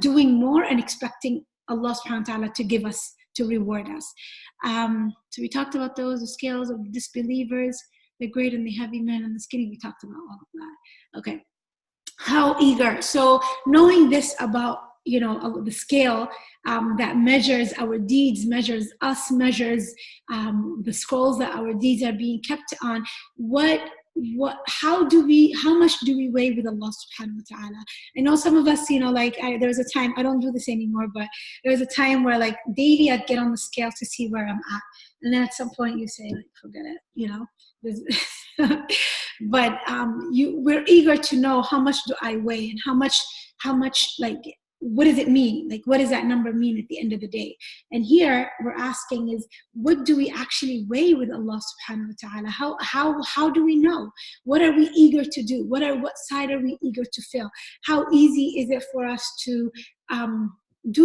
doing more and expecting Allah subhanahu wa ta'ala to give us, to reward us. So we talked about those, the scales of disbelievers, the great and the heavy, men and the skinny. We talked about all of that. Okay. How eager. So knowing this about, you know, the scale that measures our deeds, measures us, measures the scrolls that our deeds are being kept on, how much do we weigh with Allah subhanahu wa ta'ala? I know some of us, you know, like there was a time, I don't do this anymore, but there was a time where like daily I'd get on the scale to see where I'm at. And then at some point you say, like, forget it, you know. But we're eager to know, how much do I weigh, and how much, like, what does it mean? Like, what does that number mean at the end of the day? And here we're asking is, what do we actually weigh with Allah subhanahu wa ta'ala? How do we know? What are we eager to do? What side are we eager to fill? How easy is it for us to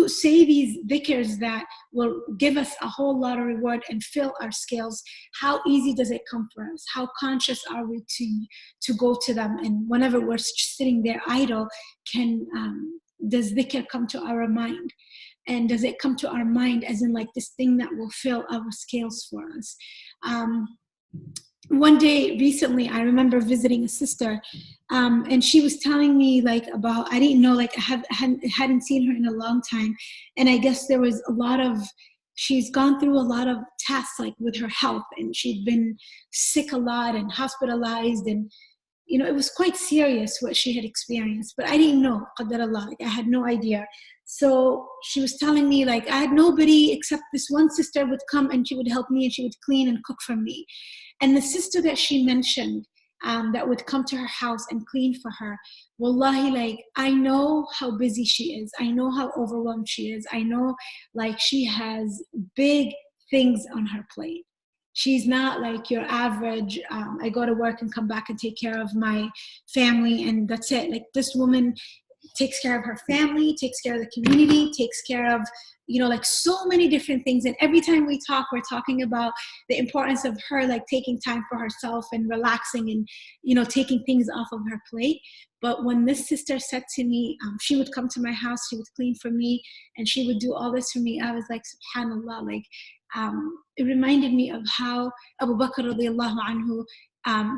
say these dhikrs that will give us a whole lot of reward and fill our scales? How easy does it come for us? How conscious are we to go to them? And whenever we're sitting there idle, does dhikr come to our mind? And does it come to our mind as in like this thing that will fill our scales for us? One day recently, I remember visiting a sister, and she was telling me like about, I didn't know, like I hadn't seen her in a long time. And I guess there was she's gone through a lot of tests like with her health, and she'd been sick a lot and hospitalized, and you know, it was quite serious what she had experienced, but I didn't know, qadar Allah, like I had no idea. So she was telling me, like, I had nobody except this one sister would come and she would help me and she would clean and cook for me. And the sister that she mentioned that would come to her house and clean for her, wallahi, like, I know how busy she is. I know how overwhelmed she is. I know, like, she has big things on her plate. She's not like your average, I go to work and come back and take care of my family and that's it. Like, this woman takes care of her family, takes care of the community, takes care of, you know, like so many different things. And every time we talk, we're talking about the importance of her, like taking time for herself and relaxing and, you know, taking things off of her plate. But when this sister said to me, she would come to my house, she would clean for me, and she would do all this for me, I was like, subhanallah, like, it reminded me of how Abu Bakr radiallahu anhu,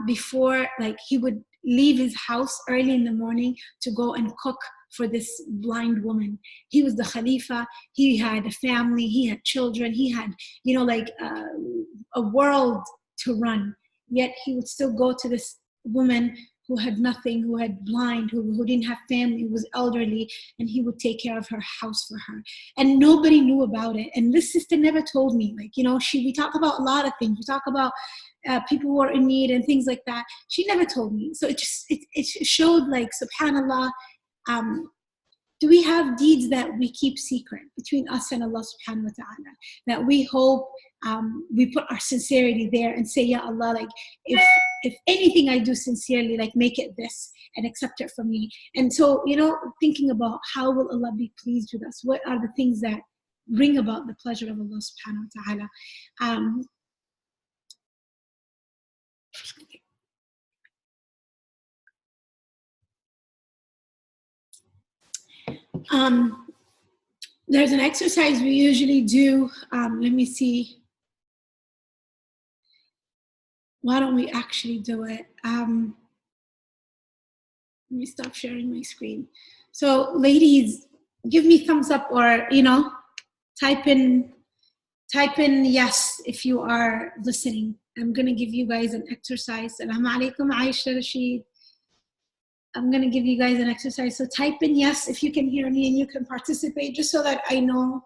before, like, he would leave his house early in the morning to go and cook for this blind woman. He was the Khalifa, he had a family, he had children, he had, you know, like a world to run. Yet he would still go to this woman who had nothing, who had blind, who didn't have family, who was elderly, and he would take care of her house for her. And nobody knew about it. And this sister never told me. Like, you know, we talk about a lot of things. We talk about people who are in need and things like that. She never told me. So it showed, like, subhanAllah, do we have deeds that we keep secret between us and Allah subhanahu wa ta'ala, that we hope we put our sincerity there and say, Ya Allah, like, if anything I do sincerely, like, make it this and accept it from me. And so, you know, thinking about how will Allah be pleased with us? What are the things that bring about the pleasure of Allah subhanahu wa ta'ala? There's an exercise we usually do. Let me see. Why don't we actually do it? Let me stop sharing my screen. So ladies, give me thumbs up, or, you know, type in yes if you are listening. I'm going to give you guys an exercise. Assalamu alaikum, Aisha Rashid. I'm going to give you guys an exercise. So type in yes if you can hear me and you can participate, just so that I know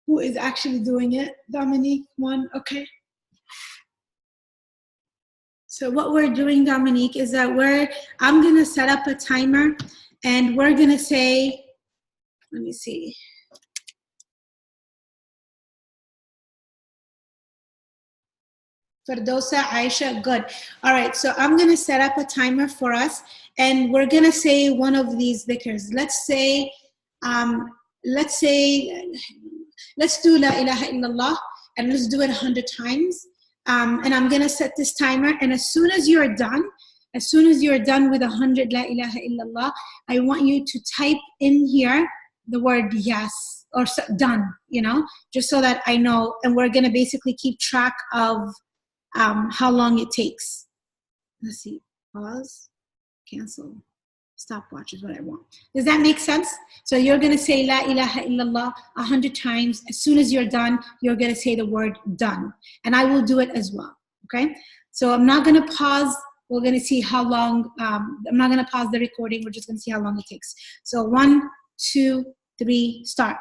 who is actually doing it. Dominique, one, okay. So what we're doing, Dominique, is that I'm going to set up a timer, and we're going to say, let me see. Fardosa, Aisha, good. All right, so I'm going to set up a timer for us, and we're going to say one of these dhikrs. Let's do La ilaha illallah, and let's do it 100 times. And I'm going to set this timer, and as soon as you're done with 100 La ilaha illallah, I want you to type in here the word yes, or done, you know, just so that I know. And we're going to basically keep track of how long it takes. Let's see, pause, cancel, stopwatch is what I want. Does that make sense? So you're going to say La ilaha illallah 100 times. As soon as you're done, you're going to say the word done. And I will do it as well, okay? So I'm not going to pause. We're going to see how long, I'm not going to pause the recording. We're just going to see how long it takes. So 1, 2, 3, start.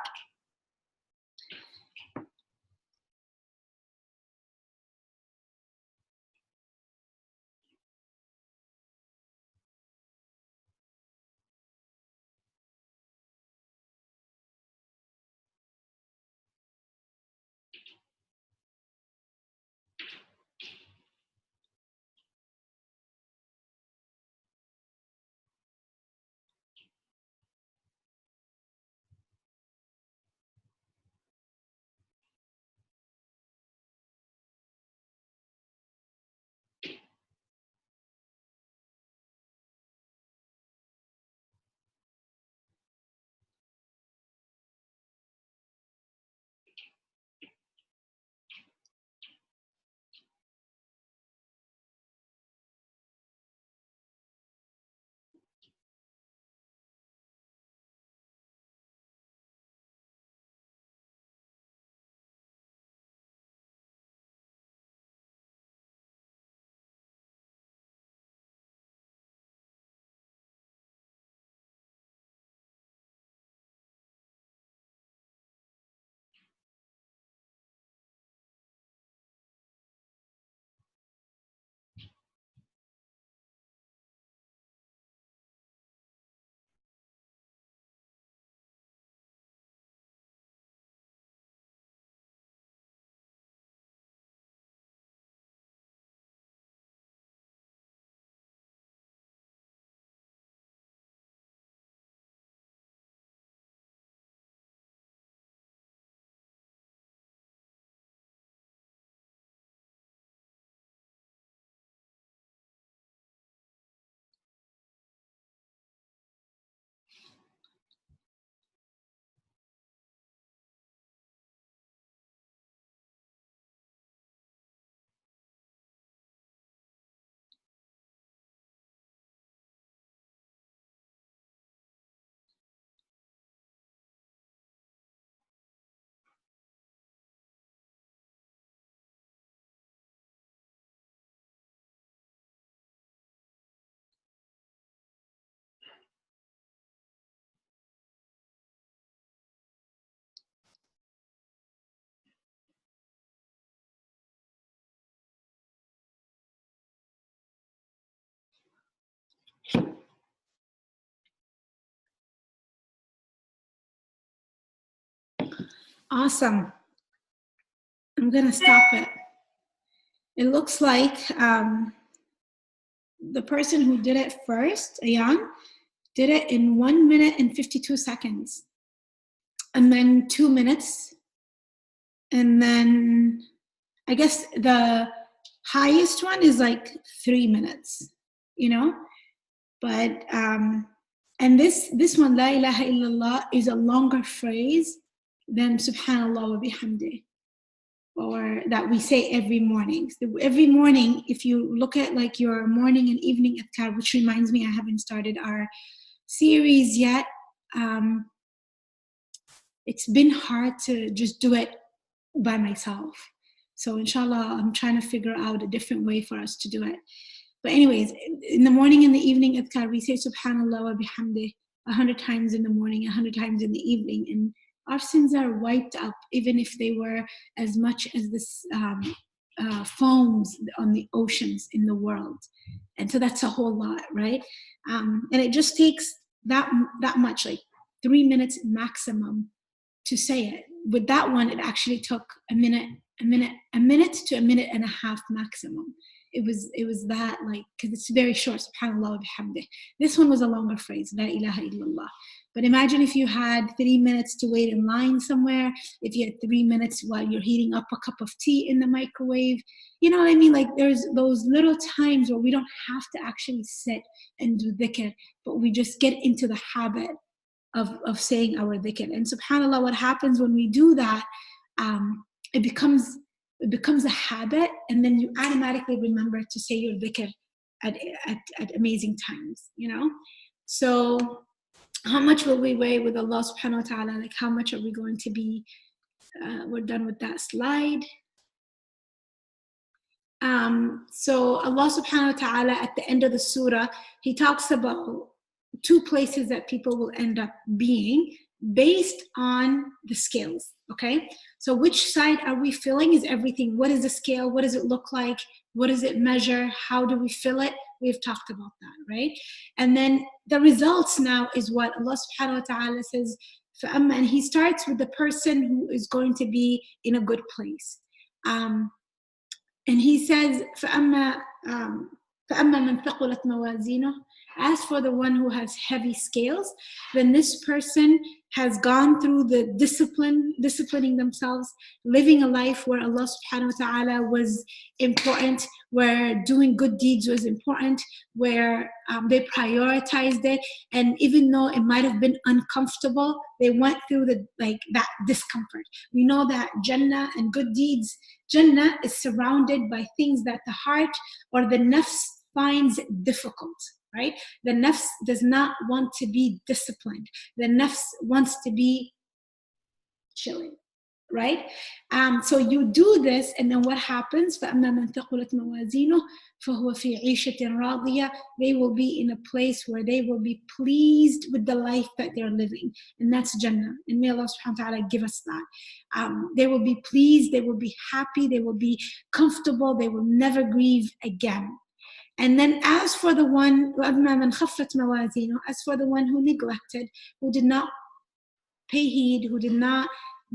Awesome. I'm going to stop it. It looks like the person who did it first, Ayan, did it in 1 minute and 52 seconds. And then 2 minutes. And then I guess the highest one is like 3 minutes, you know? But, and this one, La ilaha illallah, is a longer phrase than Subhanallah wa bihamdih, or that we say every morning. So every morning, if you look at like your morning and evening adhkar, which reminds me, I haven't started our series yet. It's been hard to just do it by myself. So inshallah, I'm trying to figure out a different way for us to do it. But anyways, in the morning and the evening adhkar, we say Subhanallah wa bihamdih 100 times in the morning, 100 times in the evening. And our sins are wiped up, even if they were as much as this foams on the oceans in the world. And so that's a whole lot, right? And it just takes that much, like 3 minutes maximum to say it. With that one, it actually took a minute to a minute and a half maximum. It was that, like, because it's very short, Subhanallah wa bihamdih. This one was a longer phrase, La ilaha illallah. But imagine if you had 3 minutes to wait in line somewhere, if you had 3 minutes while you're heating up a cup of tea in the microwave. You know what I mean? Like, there's those little times where we don't have to actually sit and do dhikr, but we just get into the habit of saying our dhikr. And subhanAllah, what happens when we do that, it becomes a habit, and then you automatically remember to say your dhikr at amazing times, you know? So how much will we weigh with Allah subhanahu wa ta'ala? Like, how much are we going to be? We're done with that slide. So Allah subhanahu wa ta'ala, at the end of the surah, he talks about 2 places that people will end up being based on the scales, okay? So which side are we filling is everything. What is the scale? What does it look like? What does it measure? How do we fill it? We've talked about that, right? And then the results now is what Allah subhanahu wa ta'ala says, فَأَمَّا, and he starts with the person who is going to be in a good place. And he says, فَأَمَّا مَنْ ثَقُلَتْ مَوَازِينُهُ, as for the one who has heavy scales, then this person has gone through the disciplining themselves, living a life where Allah subhanahu wa ta'ala was important, where doing good deeds was important, where they prioritized it. And even though it might have been uncomfortable, they went through that discomfort. We know that Jannah and good deeds, Jannah is surrounded by things that the heart or the nafs finds difficult, right? The nafs does not want to be disciplined. The nafs wants to be chilling, right? So you do this, and then what happens? فَأَمَّا مَنْ ثَقُلَتْ مَوَازِينُهُ فَهُوَ فِي عِيشَةٍ رَاضِيَةٍ. They will be in a place where they will be pleased with the life that they're living, and that's Jannah. And may Allah subhanahu wa ta'ala give us that. They will be pleased, they will be happy, they will be comfortable, they will never grieve again. And then as for the one, as for the one who neglected, who did not pay heed, who did not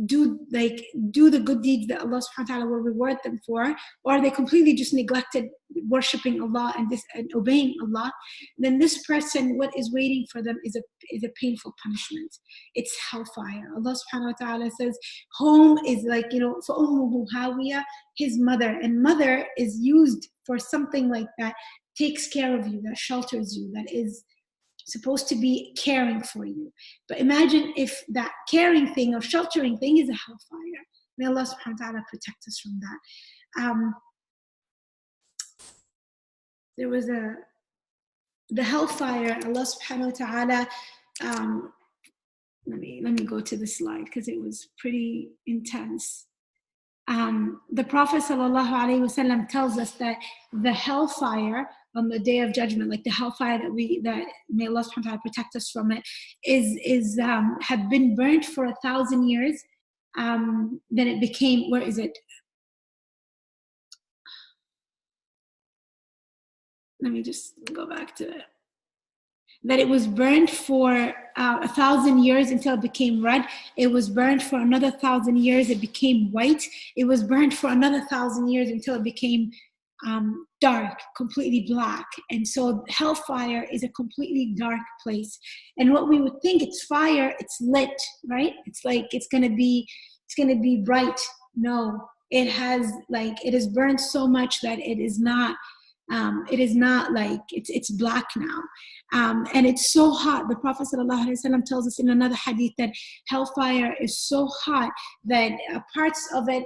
do the good deeds that Allah subhanahu wa ta'ala will reward them for, or they completely just neglected worshipping Allah and obeying Allah, then this person, what is waiting for them is a painful punishment. It's hellfire. Allah subhanahu wa ta'ala says home is like, فَأُمُّهُ هَاوِيَةٌ, his mother, and mother is used for something like that, takes care of you, that shelters you, that is supposed to be caring for you. But imagine if that caring thing or sheltering thing is a hellfire. May Allah subhanahu wa ta'ala protect us from that. There was the hellfire, Allah subhanahu wa ta'ala, let me go to the slide because it was pretty intense. The Prophet ﷺ tells us that the hellfire on the day of judgment, like the hellfire that may Allah subhanahu wa ta'ala protect us from it, is had been burnt for 1,000 years. Then it became, where is it? Let me just go back to it. that it was burned for 1,000 years until it became red. It was burned for another 1,000 years, it became white. It was burned for another 1,000 years until it became dark, completely black. And so hellfire is a completely dark place. And what we would think, it's fire, it's lit, right? It's like it's gonna be bright. No, it is burned so much that it is not like it's black now. And it's so hot. The Prophet ﷺ tells us in another hadith that hellfire is so hot that parts of it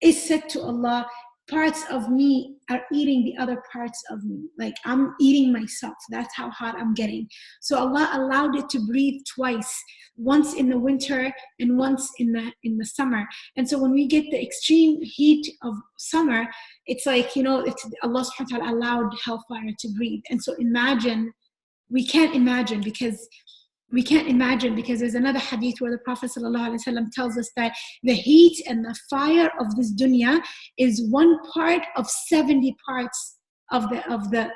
is said to Allah, parts of me are eating the other parts of me. Like I'm eating myself. That's how hot I'm getting. So Allah allowed it to breathe twice, once in the winter and once in the summer. And so when we get the extreme heat of summer, it's like, it's Allah subhanahu wa ta'ala allowed hellfire to breathe. And so we can't imagine because there's another hadith where the Prophet ﷺ tells us that the heat and the fire of this dunya is one part of 70 parts of the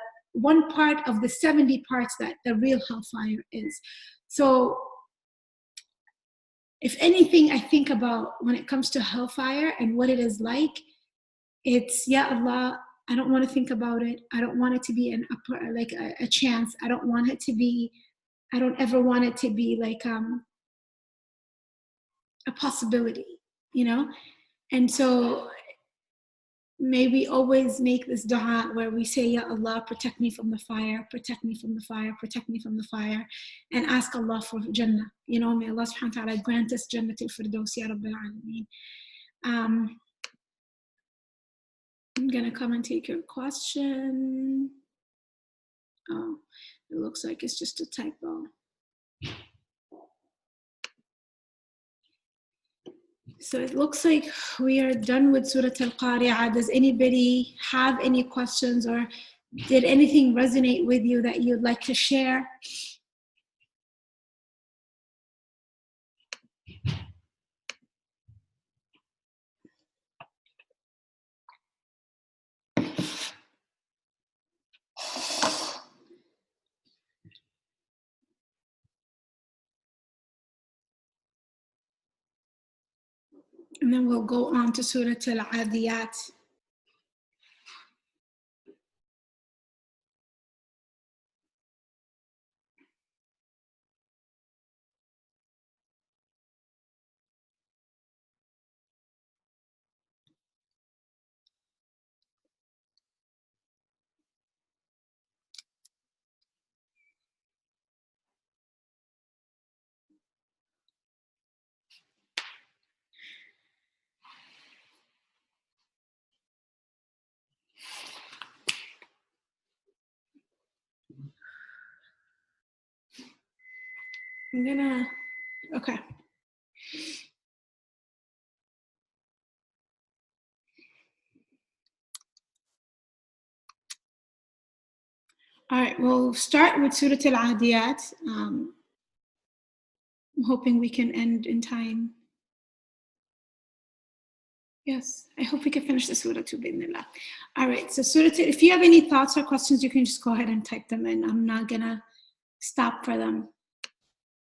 70 parts that the real hellfire is. So if anything, I think about when it comes to hellfire and what it is like, it's, Ya Allah, I don't want to think about it. I don't want it to be a chance. I don't ever want it to be like a possibility, And so may we always make this dua where we say, Ya Allah, protect me from the fire, protect me from the fire, protect me from the fire, and ask Allah for Jannah. May Allah subhanahu wa ta'ala grant us Jannatul Firdaus, Ya Rabbil Alameen. I'm going to come and take your question. Oh, it looks like it's just a typo. So it looks like we are done with Surat AlQari'ah. Does anybody have any questions, or did anything resonate with you that you'd like to share? And then we'll go on to Surat AlAdiyaat. Okay. All right, we'll start with Surat AlAdiyaat. I'm hoping we can end in time. Yes, I hope we can finish the surah too, bi'idhnillah. All right, so if you have any thoughts or questions, you can just go ahead and type them in. I'm not gonna stop for them.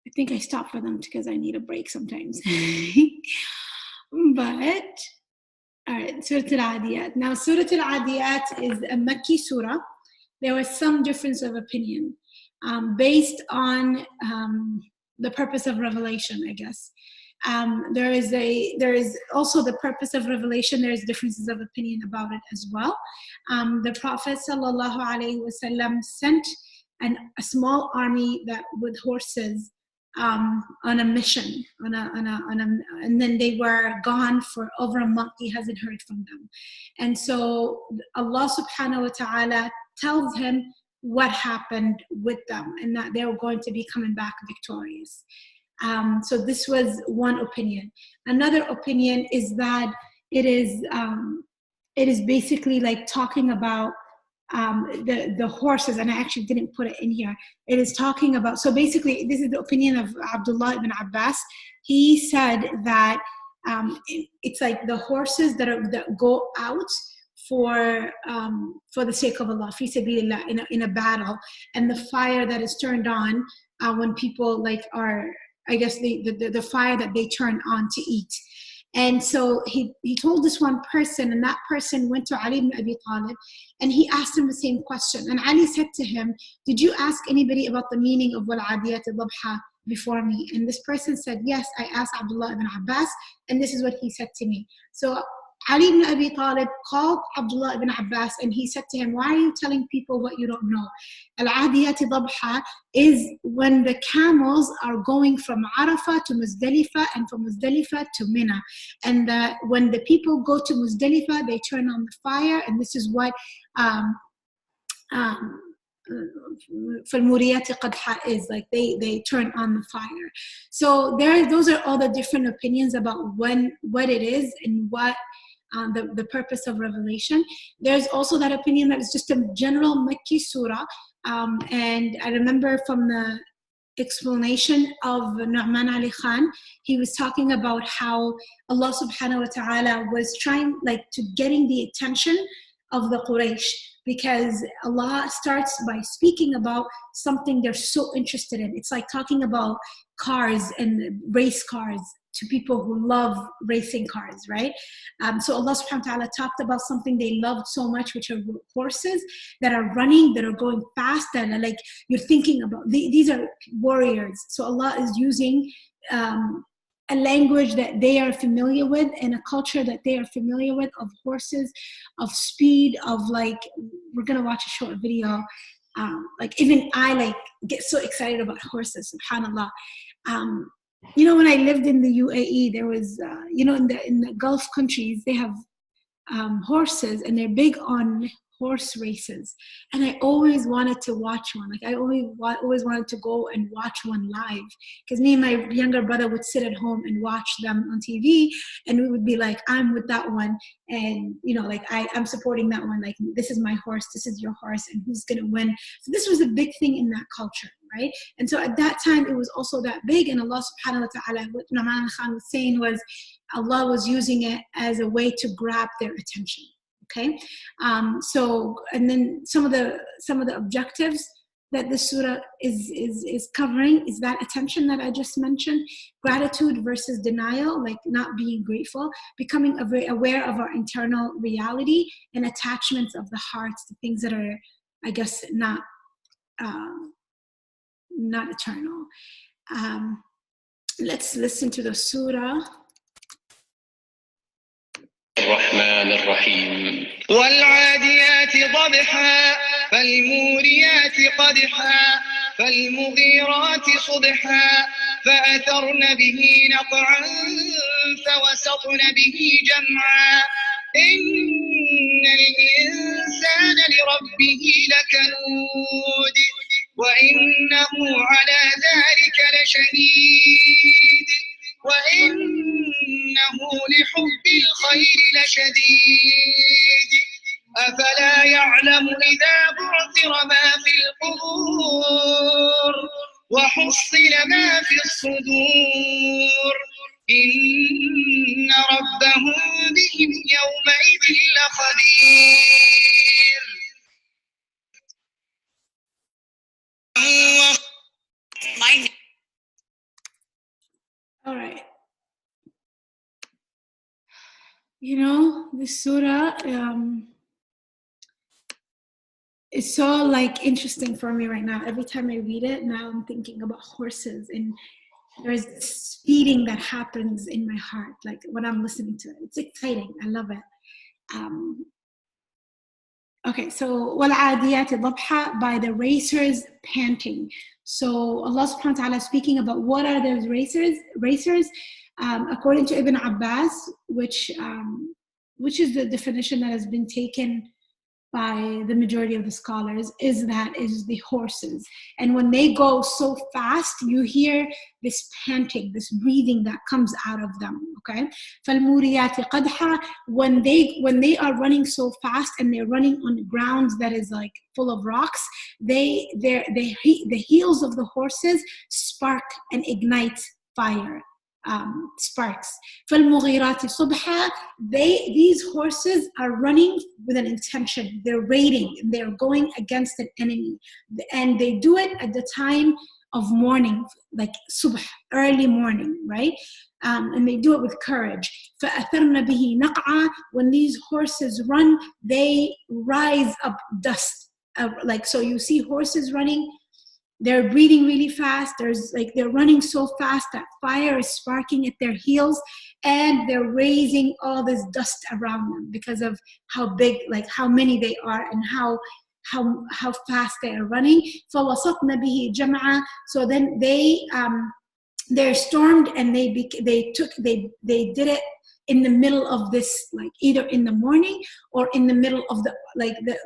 I think I stop for them because I need a break sometimes. But, all right, Surat AlAdiyaat. Now, Surat AlAdiyaat is a Makki surah. There was some difference of opinion based on the purpose of revelation, I guess. There is also the purpose of revelation. There's differences of opinion about it as well. The Prophet ﷺ sent a small army with horses on a mission, and then they were gone for over a month. He hasn't heard from them, and so Allah subhanahu wa ta'ala tells him what happened with them and that they were going to be coming back victorious. So this was one opinion. Another opinion is that it is basically like talking about the horses, and I actually didn't put it in here. It is talking about, so basically this is the opinion of Abdullah ibn Abbas. He said that it's like the horses that go out for the sake of Allah, fi sabilillah, in a battle, and the fire that is turned on when people like are, I guess, the fire that they turn on to eat. And so he told this one person, and that person went to Ali ibn Abi Talib, and he asked him the same question. And Ali said to him, did you ask anybody about the meaning of AlAdiyaat al-Dhabha before me? And this person said, yes, I asked Abdullah ibn Abbas, and this is what he said to me. So Ali ibn Abi Talib called Abdullah ibn Abbas, and he said to him, why are you telling people what you don't know? AlAdiyaat al-Dhabha is when the camels are going from Arafah to Muzdalifah, and from Muzdalifah to Mina. And when the people go to Muzdalifah, they turn on the fire, and this is what فَالْمُورِيَاتِ قَدْحًا is, like they turn on the fire. So those are all the different opinions about what it is and what the purpose of revelation. There's also that opinion that it's just a general Makki surah, and I remember from the explanation of Nu'man Ali Khan, he was talking about how Allah subhanahu wa ta'ala was trying to getting the attention of the Quraysh, because Allah starts by speaking about something they're so interested in. It's like talking about cars and race cars to people who love racing cars, right? So Allah subhanahu wa ta'ala talked about something they loved so much, which are horses that are running, that are going fast, that are like, you're thinking about, these are warriors. So Allah is using a language that they are familiar with and a culture that they are familiar with, of horses, of speed, of we're gonna watch a short video. Even I get so excited about horses, subhanAllah. When I lived in the UAE, there was, in the Gulf countries, they have horses, and they're big on horse races. And I always wanted to watch one. I always wanted to go and watch one live, because me and my younger brother would sit at home and watch them on TV, and we would be like, I'm with that one, and I'm supporting that one. This is my horse, this is your horse, and who's gonna win? So this was a big thing in that culture, right? And so at that time, it was also that big. And Allah subhanahu wa ta'ala, what Nu'man Khan was saying was, Allah was using it as a way to grab their attention. Okay, and then some of the objectives that the surah is covering is that attention that I just mentioned, gratitude versus denial, not being grateful, becoming aware of our internal reality, and attachments of the hearts to things that are, I guess, not eternal. Let's listen to the surah. الرحمن الرحيم والعاديات ضبحا فالموريات قدحا فالمغيرات صبحا فأثرن به نقعا فوسطن به جمعا إن الإنسان لربه لكنود وإنه على ذلك لشهيد وإنه لحب الخير لشديد أفلا يعلم إذا بعثر ما في القبور وحصل ما في الصدور إن ربهم بهم يومئذ لخبير. All right. This surah is so interesting for me right now. Every time I read it, now I'm thinking about horses, and there's this feeding that happens in my heart, when I'm listening to it. It's exciting. I love it. Okay, so وَالْعَادِيَاتِ ضَبْحًا, by the racers panting. So Allah subhanahu wa ta'ala is speaking about what are those racers. According to Ibn Abbas, which is the definition that has been taken by the majority of the scholars, is the horses. And when they go so fast, you hear this panting, this breathing that comes out of them. Okay, فَالْمُورِيَاتِ قَدْحًا, when they are running so fast and they're running on grounds that is full of rocks, the heels of the horses spark and ignite fire. sparks. فَالْمُغِيرَاتِ صُبْحًا. These horses are running with an intention. They're raiding, they're going against an enemy. And they do it at the time of morning, like subh, early morning, right? And they do it with courage. فَأَثَرْنَ بِهِ نَقْعًا. When these horses run, they rise up dust. Like, so you see horses running, they're breathing really fast. They're running so fast that fire is sparking at their heels, and they're raising all this dust around them because of how big, like how many they are and how fast they are running. فَوَسَطْنَ بِهِ جَمْعًا. So then they're stormed, and they did it in the middle of this, like either in the morning or in the middle of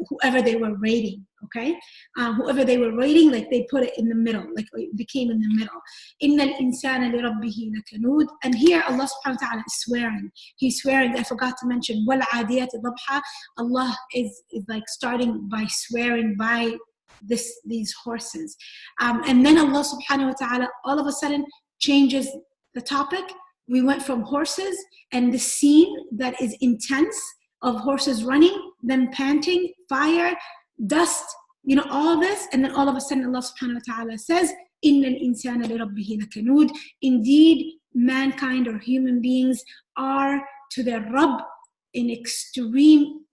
whoever they were raiding, okay? Whoever they were raiding, like they put it in the middle, like it became in the middle. إِنَّ الْإِنسَانَ لِرَبِّهِ لَكَنُودٌ. And here Allah subhanahu wa ta'ala is swearing. He's swearing, I forgot to mention, وَالْعَادِيَاتِ ضَبْحًا. Allah is like starting by swearing by these horses. And then Allah subhanahu wa ta'ala all of a sudden changes the topic. We went from horses and the scene that is intense of horses running, them panting, fire, dust, all this, and then all of a sudden Allah subhanahu wa ta'ala says, إِنَّ الْإِنسَانَ لِرَبِّهِ لَكَنُودٌ. Indeed, mankind or human beings are to their Rabb in extreme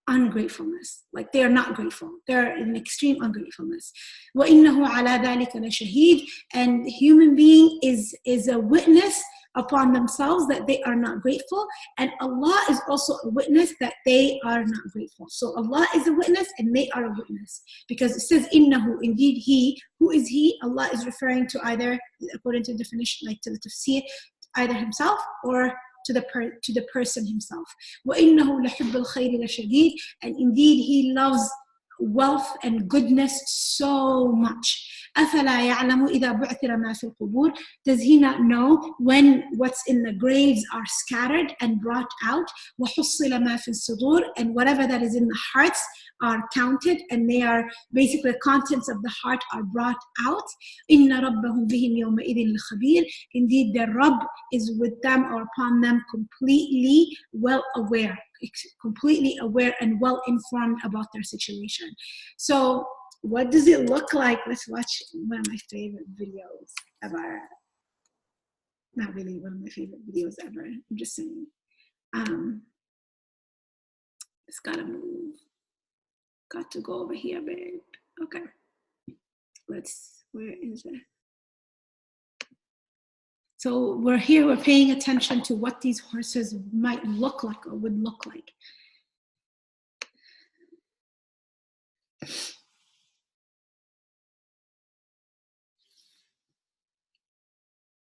ungratefulness. Like they are not grateful. They're in extreme ungratefulness. وَإِنَّهُ عَلَى ذَلِكَ لَشَهِيدٌ. And human being is a witness upon themselves that they are not grateful, and Allah is also a witness that they are not grateful. So Allah is a witness and they are a witness, because it says innahu, indeed he. Who is he? Allah is referring to either, according to the definition, like to the tafsir, either himself or to the person himself. وَإِنَّهُ لَحُبُّ الْخَيْرِ لَشَدِيدٌ. And indeed he loves wealth and goodness so much. أَفَلَا يَعْلَمُ إِذَا بُعْثِرَ مَا فِي الْقُبُورِ. Does he not know when what's in the graves are scattered and brought out? وَحُصِّلَ مَا فِي الصُّدُورِ. And whatever that is in the hearts are counted, and they are basically the contents of the heart are brought out. إِنَّ رَبَّهُمْ بِهِمْ يَوْمَئِذٍ لَخَبِيرٌ. Indeed their Rabb is with them or upon them completely well aware, completely aware and well informed about their situation. So what does it look like? Let's watch one of my favorite videos ever. Not really one of my favorite videos ever. I'm just saying. It's gotta move. Got to go over here, babe. Okay. Where is it? So we're here, we're paying attention to what these horses might look like or would look like.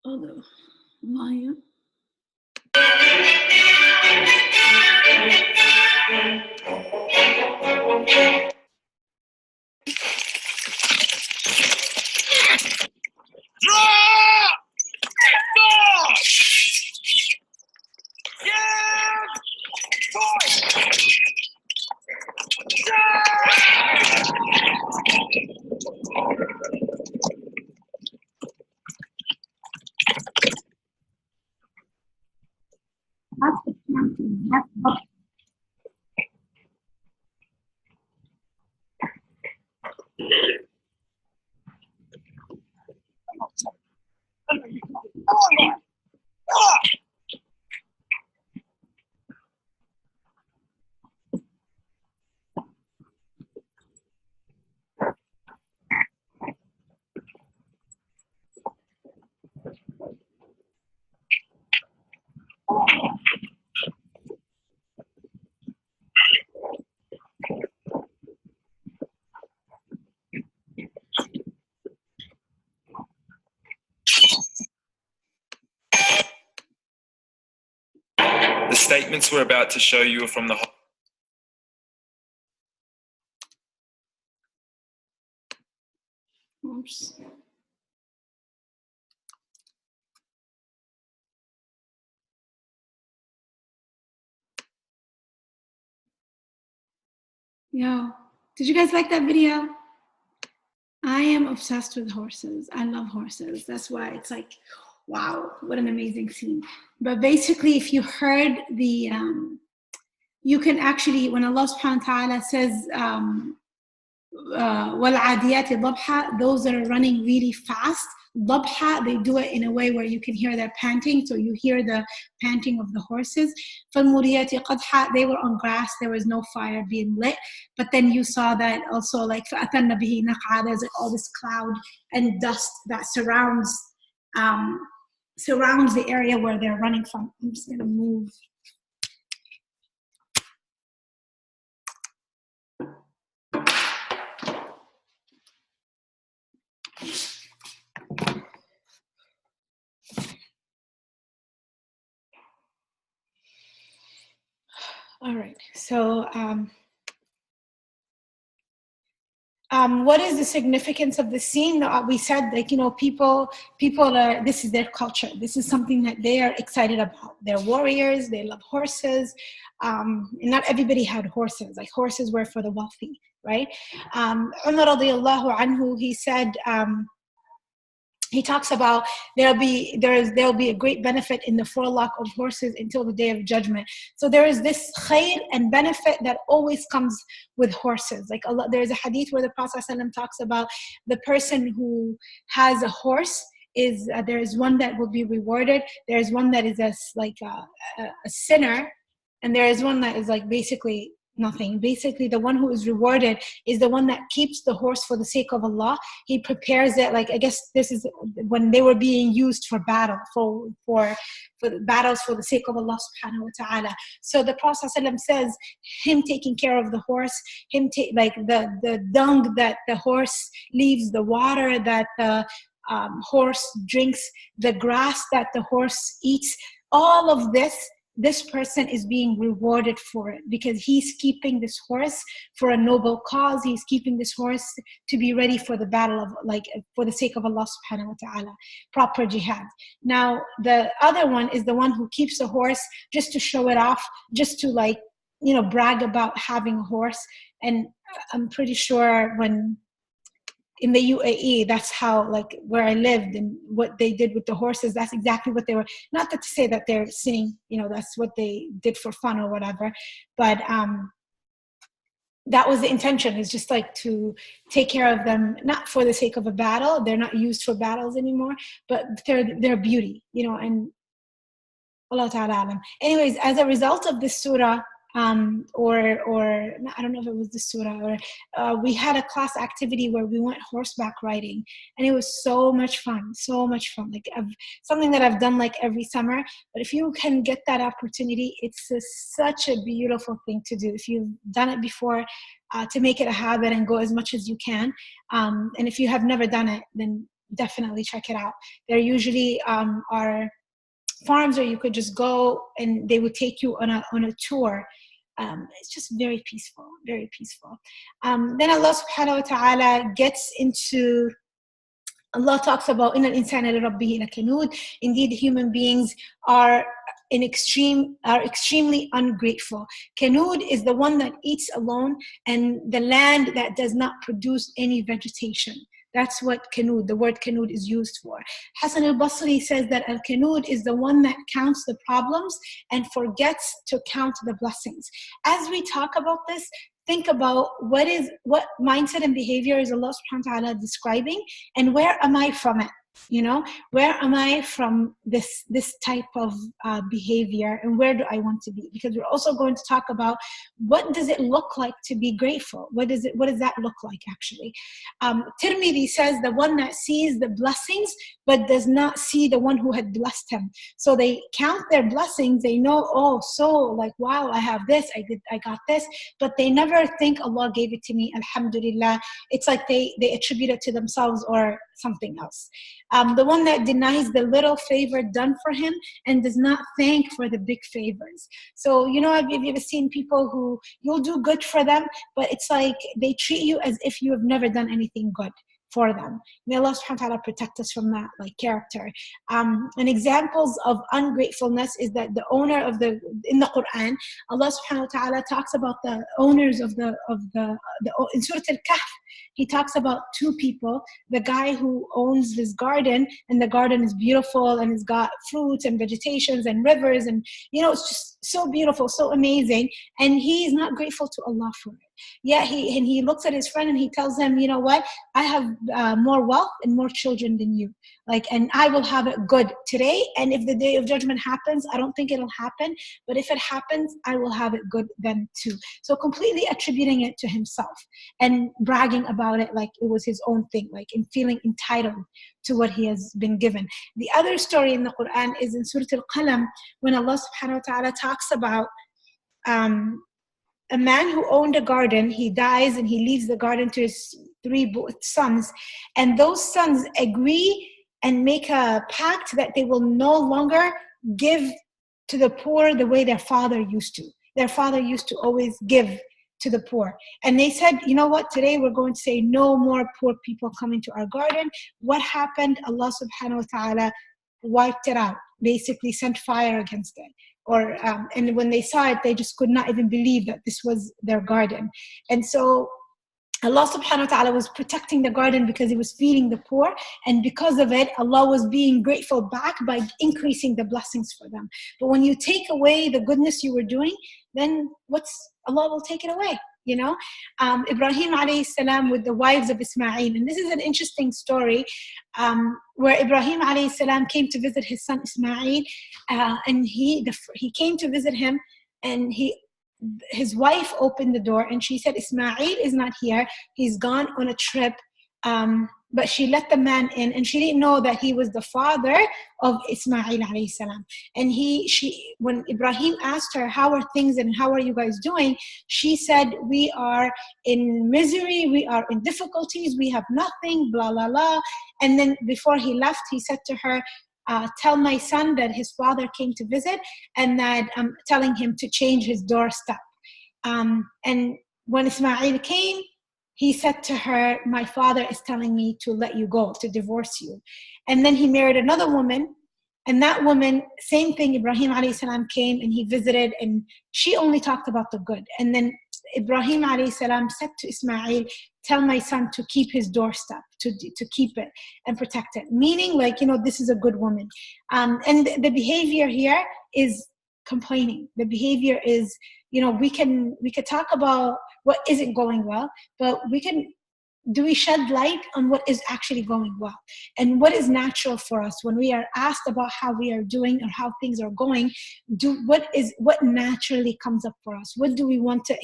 Oh, the lion. The statements we're about to show you are from the Oops. Yo, did you guys like that video? I am obsessed with horses. I love horses. That's why it's like, wow, what an amazing scene. But basically, if you heard the, you can actually, when Allah subhanahu wa ta'ala says, وَالْعَادِيَاتِ ضَبْحًا, those that are running really fast, ضَبْحًا, they do it in a way where you can hear their panting, so you hear the panting of the horses. فَالْمُرِيَاتِ قَدْحًا, they were on grass, there was no fire being lit, but then you saw that also, like فَأَثَرْنَ بِهِ نَقْعًا, there's like all this cloud and dust that surrounds the area where they're running from. I'm just gonna move. All right, so what is the significance of the scene? We said, like, you know, people are, this is their culture. This is something that they are excited about. They're warriors, they love horses. And not everybody had horses. Like, horses were for the wealthy, right? Umar radiallahu anhu, he said, he talks about there'll be a great benefit in the forelock of horses until the day of judgment. So there is this khair and benefit that always comes with horses. Like Allah, there's a hadith where the Prophet ﷺ talks about the person who has a horse is there is one that will be rewarded. There is one that is a sinner, and there is one that is like basically nothing. Basically, the one who is rewarded is the one that keeps the horse for the sake of Allah. He prepares it, like, I guess this is when they were being used for battle, for the battles for the sake of Allah subhanahu wa ta'ala. So the Prophet ﷺ says, him taking care of the horse, like the dung that the horse leaves, the water that the horse drinks, the grass that the horse eats, all of this person is being rewarded for it, because he's keeping this horse for a noble cause. He's keeping this horse to be ready for the battle of, like, for the sake of Allah subhanahu wa ta'ala, proper jihad. Now, the other one is the one who keeps a horse just to show it off, just to, like, you know, brag about having a horse. And I'm pretty sure when in the UAE, that's how, like, where I lived and what they did with the horses, that's exactly what they were, not to say that they're saying, you know, that's what they did for fun or whatever, but that was the intention, is just like to take care of them, not for the sake of a battle. They're not used for battles anymore, but their beauty, you know, and Allah Ta'ala alam. Anyways, as a result of this surah, or I don't know if it was the surah, or we had a class activity where we went horseback riding, and it was so much fun, like something that I've done like every summer. But if you can get that opportunity, it's such a beautiful thing to do. If you've done it before, to make it a habit and go as much as you can. And if you have never done it, then definitely check it out. There usually are farms where you could just go and they would take you on a tour. It's just very peaceful, very peaceful. Then Allah subhanahu wa ta'ala gets into, Allah talks about إِنَّ الْإِنسَانَ لِرَبِّهِ لَكَنُودٌ. Indeed, human beings are extremely ungrateful. Kanud is the one that eats alone, and the land that does not produce any vegetation. That's what kanud, the word kanud, is used for. Hassan al-Basri says that al-kanud is the one that counts the problems and forgets to count the blessings. As we talk about this, think about what mindset and behavior is Allah subhanahu wa ta'ala describing, and where am I from it? You know, where am I from this type of behavior, and where do I want to be? Because we're also going to talk about what does it look like to be grateful. What does that look like actually? Tirmidhi says the one that sees the blessings but does not see the one who had blessed him. So they count their blessings. They know, oh, so like, wow, I have this, I got this, but they never think Allah gave it to me, alhamdulillah. It's like they attribute it to themselves or something else. The one that denies the little favor done for him and does not thank for the big favors. So, you know, have you ever seen people who you'll do good for them, but it's like they treat you as if you have never done anything good for them. May Allah subhanahu wa ta'ala protect us from that, like, character. And examples of ungratefulness is that the owner of in the Quran, Allah subhanahu wa ta'ala talks about the owners of in Surat al-Kahf, He talks about two people, the guy who owns this garden, and the garden is beautiful and it's got fruits and vegetations and rivers, and it's just so beautiful, so amazing, and he's not grateful to Allah for it. Yeah, he looks at his friend and he tells him, you know what, I have more wealth and more children than you, and I will have it good today, and if the day of judgment happens, I don't think it'll happen, but if it happens, I will have it good then too. So completely attributing it to himself and bragging about it like it was his own thing, and feeling entitled to what he has been given. The other story in the Quran is in Surat Al-Qalam, when Allah subhanahu wa ta'ala talks about a man who owned a garden. He dies and he leaves the garden to his 3 sons, and those sons agree and make a pact that they will no longer give to the poor the way their father used to. Their father used to always give to the poor. And they said, you know what, today we're going to say no more poor people coming to our garden. What happened? Allah subhanahu wa ta'ala wiped it out, basically sent fire against it. And when they saw it, they just could not even believe that this was their garden. And so Allah subhanahu wa ta'ala was protecting the garden because he was feeding the poor, and because of it, Allah was being grateful back by increasing the blessings for them. But when you take away the goodness you were doing, then Allah will take it away. Ibrahim alayhi salam with the wives of Ismail, and this is an interesting story where Ibrahim alayhi salam came to visit his son Ismail, and he came to visit him, and his wife opened the door and she said, Ismail is not here, he's gone on a trip, but she let the man in, and she didn't know that he was the father of Ismail alayhi salam. And when Ibrahim asked her, how are things and how are you guys doing, she said, we are in misery, we are in difficulties, we have nothing, blah blah blah. And then before he left, he said to her, tell my son that his father came to visit, and that I'm telling him to change his doorstep. And when Ismail came, he said to her, my father is telling me to let you go, to divorce you. And then he married another woman, and that woman, same thing, Ibrahim alayhi salam came and he visited, and she only talked about the good. And then Ibrahim alayhi salam said to Ismail, tell my son to keep his doorstep, to keep it and protect it. Meaning, this is a good woman. And the behavior here is complaining. The behavior is, we could talk about what isn't going well, but do we shed light on what is actually going well and what is natural for us when we are asked about how we are doing or how things are going? What naturally comes up for us? What do we want to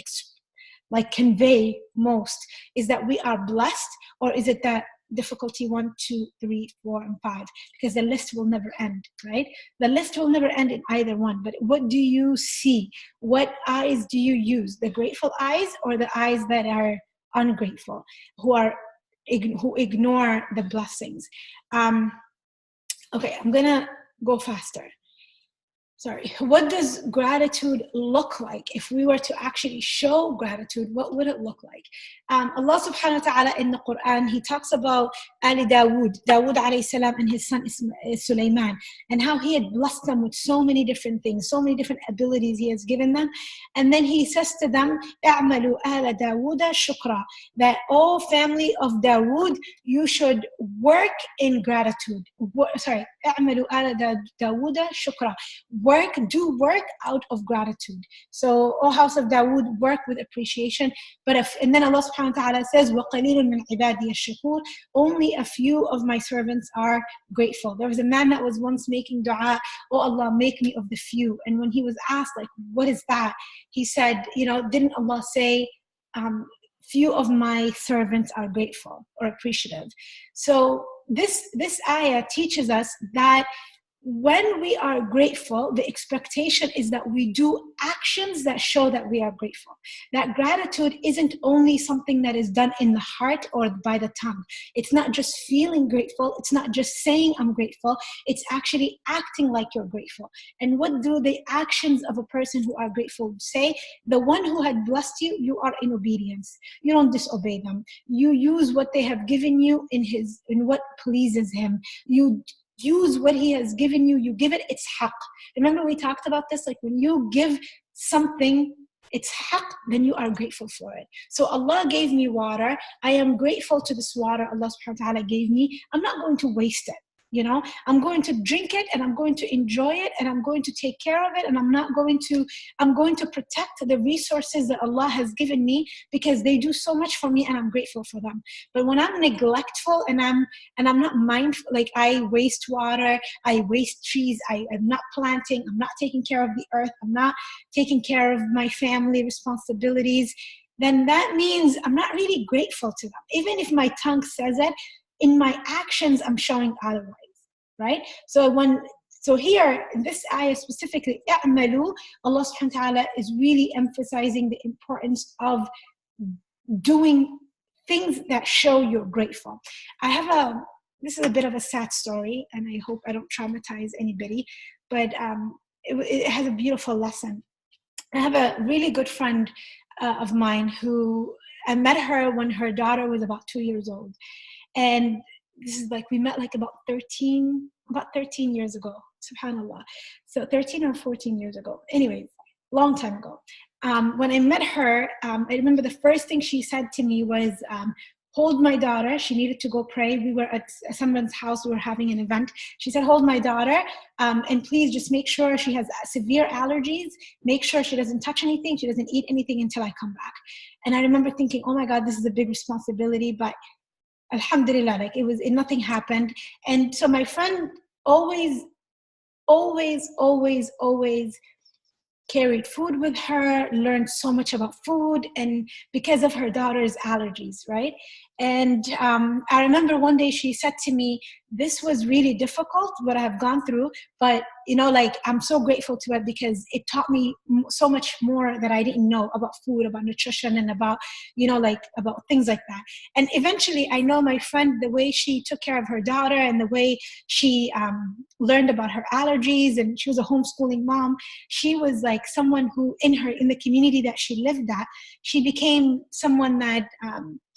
convey most? Is that we are blessed, or is it that difficulty 1, 2, 3, 4, and 5? Because the list will never end, right? The list will never end in either one. But what do you see? What eyes do you use? The grateful eyes or the eyes that are ungrateful, who ignore the blessings? Okay, I'm gonna go faster. Sorry. What does gratitude look like? If we were to actually show gratitude, what would it look like? Allah subhanahu wa ta'ala in the Quran, he talks about Dawood alayhi salam and his son Sulaiman, and how he had blessed them with so many different things, so many different abilities he has given them. And then he says to them, اعملوا آل داود شكرا, that all family of Dawood, you should work in gratitude. اعملوا آل داود شكرا. Do work out of gratitude. So, O house of Dawood, work with appreciation. And then Allah subhanahu wa ta'ala says, وَقَلِيلٌ مِّنْ عِبَادِيَ الشُّكُورِ, only a few of my servants are grateful. There was a man that was once making dua, oh Allah, make me of the few. And when he was asked, what is that? He said, didn't Allah say, few of my servants are grateful or appreciative? So this ayah teaches us that when we are grateful, the expectation is that we do actions that show that we are grateful. That gratitude isn't only something that is done in the heart or by the tongue. It's not just feeling grateful. It's not just saying I'm grateful. It's actually acting like you're grateful. And what do the actions of a person who are grateful say? The one who had blessed you, you are in obedience. You don't disobey them. You use what they have given you in what pleases him. You use what he has given you, you give it its haqq. Remember we talked about this, when you give something it's haqq, then you are grateful for it. So Allah gave me water. I am grateful to this water Allah subhanahu wa ta'ala gave me. I'm not going to waste it. You know, I'm going to drink it and I'm going to enjoy it and I'm going to take care of it, and I'm going to protect the resources that Allah has given me, because they do so much for me and I'm grateful for them. But when I'm neglectful and I'm not mindful, like I waste water, I waste trees, I'm not planting, I'm not taking care of the earth, I'm not taking care of my family responsibilities, then that means I'm not really grateful to them. Even if my tongue says it, in my actions, I'm showing otherwise, right? So here, in this ayah specifically, "I'malu," Allah subhanahu wa ta'ala is really emphasizing the importance of doing things that show you're grateful. This is a bit of a sad story, and I hope I don't traumatize anybody, but it has a beautiful lesson. I have a really good friend of mine who I met her when her daughter was about 2 years old. And this is like, we met like about 13 years ago, subhanAllah. So 13 or 14 years ago. Anyways, long time ago. When I met her, I remember the first thing she said to me was, hold my daughter. She needed to go pray. We were at someone's house. We were having an event. She said, hold my daughter, and please just make sure she has severe allergies. Make sure she doesn't touch anything. She doesn't eat anything until I come back. And I remember thinking, oh my God, this is a big responsibility, but alhamdulillah, like nothing happened. And so my friend always carried food with her, learned so much about food, and because of her daughter's allergies, right? And I remember one day she said to me, this was really difficult, what I have gone through, but like I'm so grateful to it because it taught me so much more that I didn't know about food, about nutrition, and about, about things like that. And eventually I know my friend, the way she took care of her daughter and the way she learned about her allergies, and she was a homeschooling mom. She was like someone who in the community that she lived at, she became someone that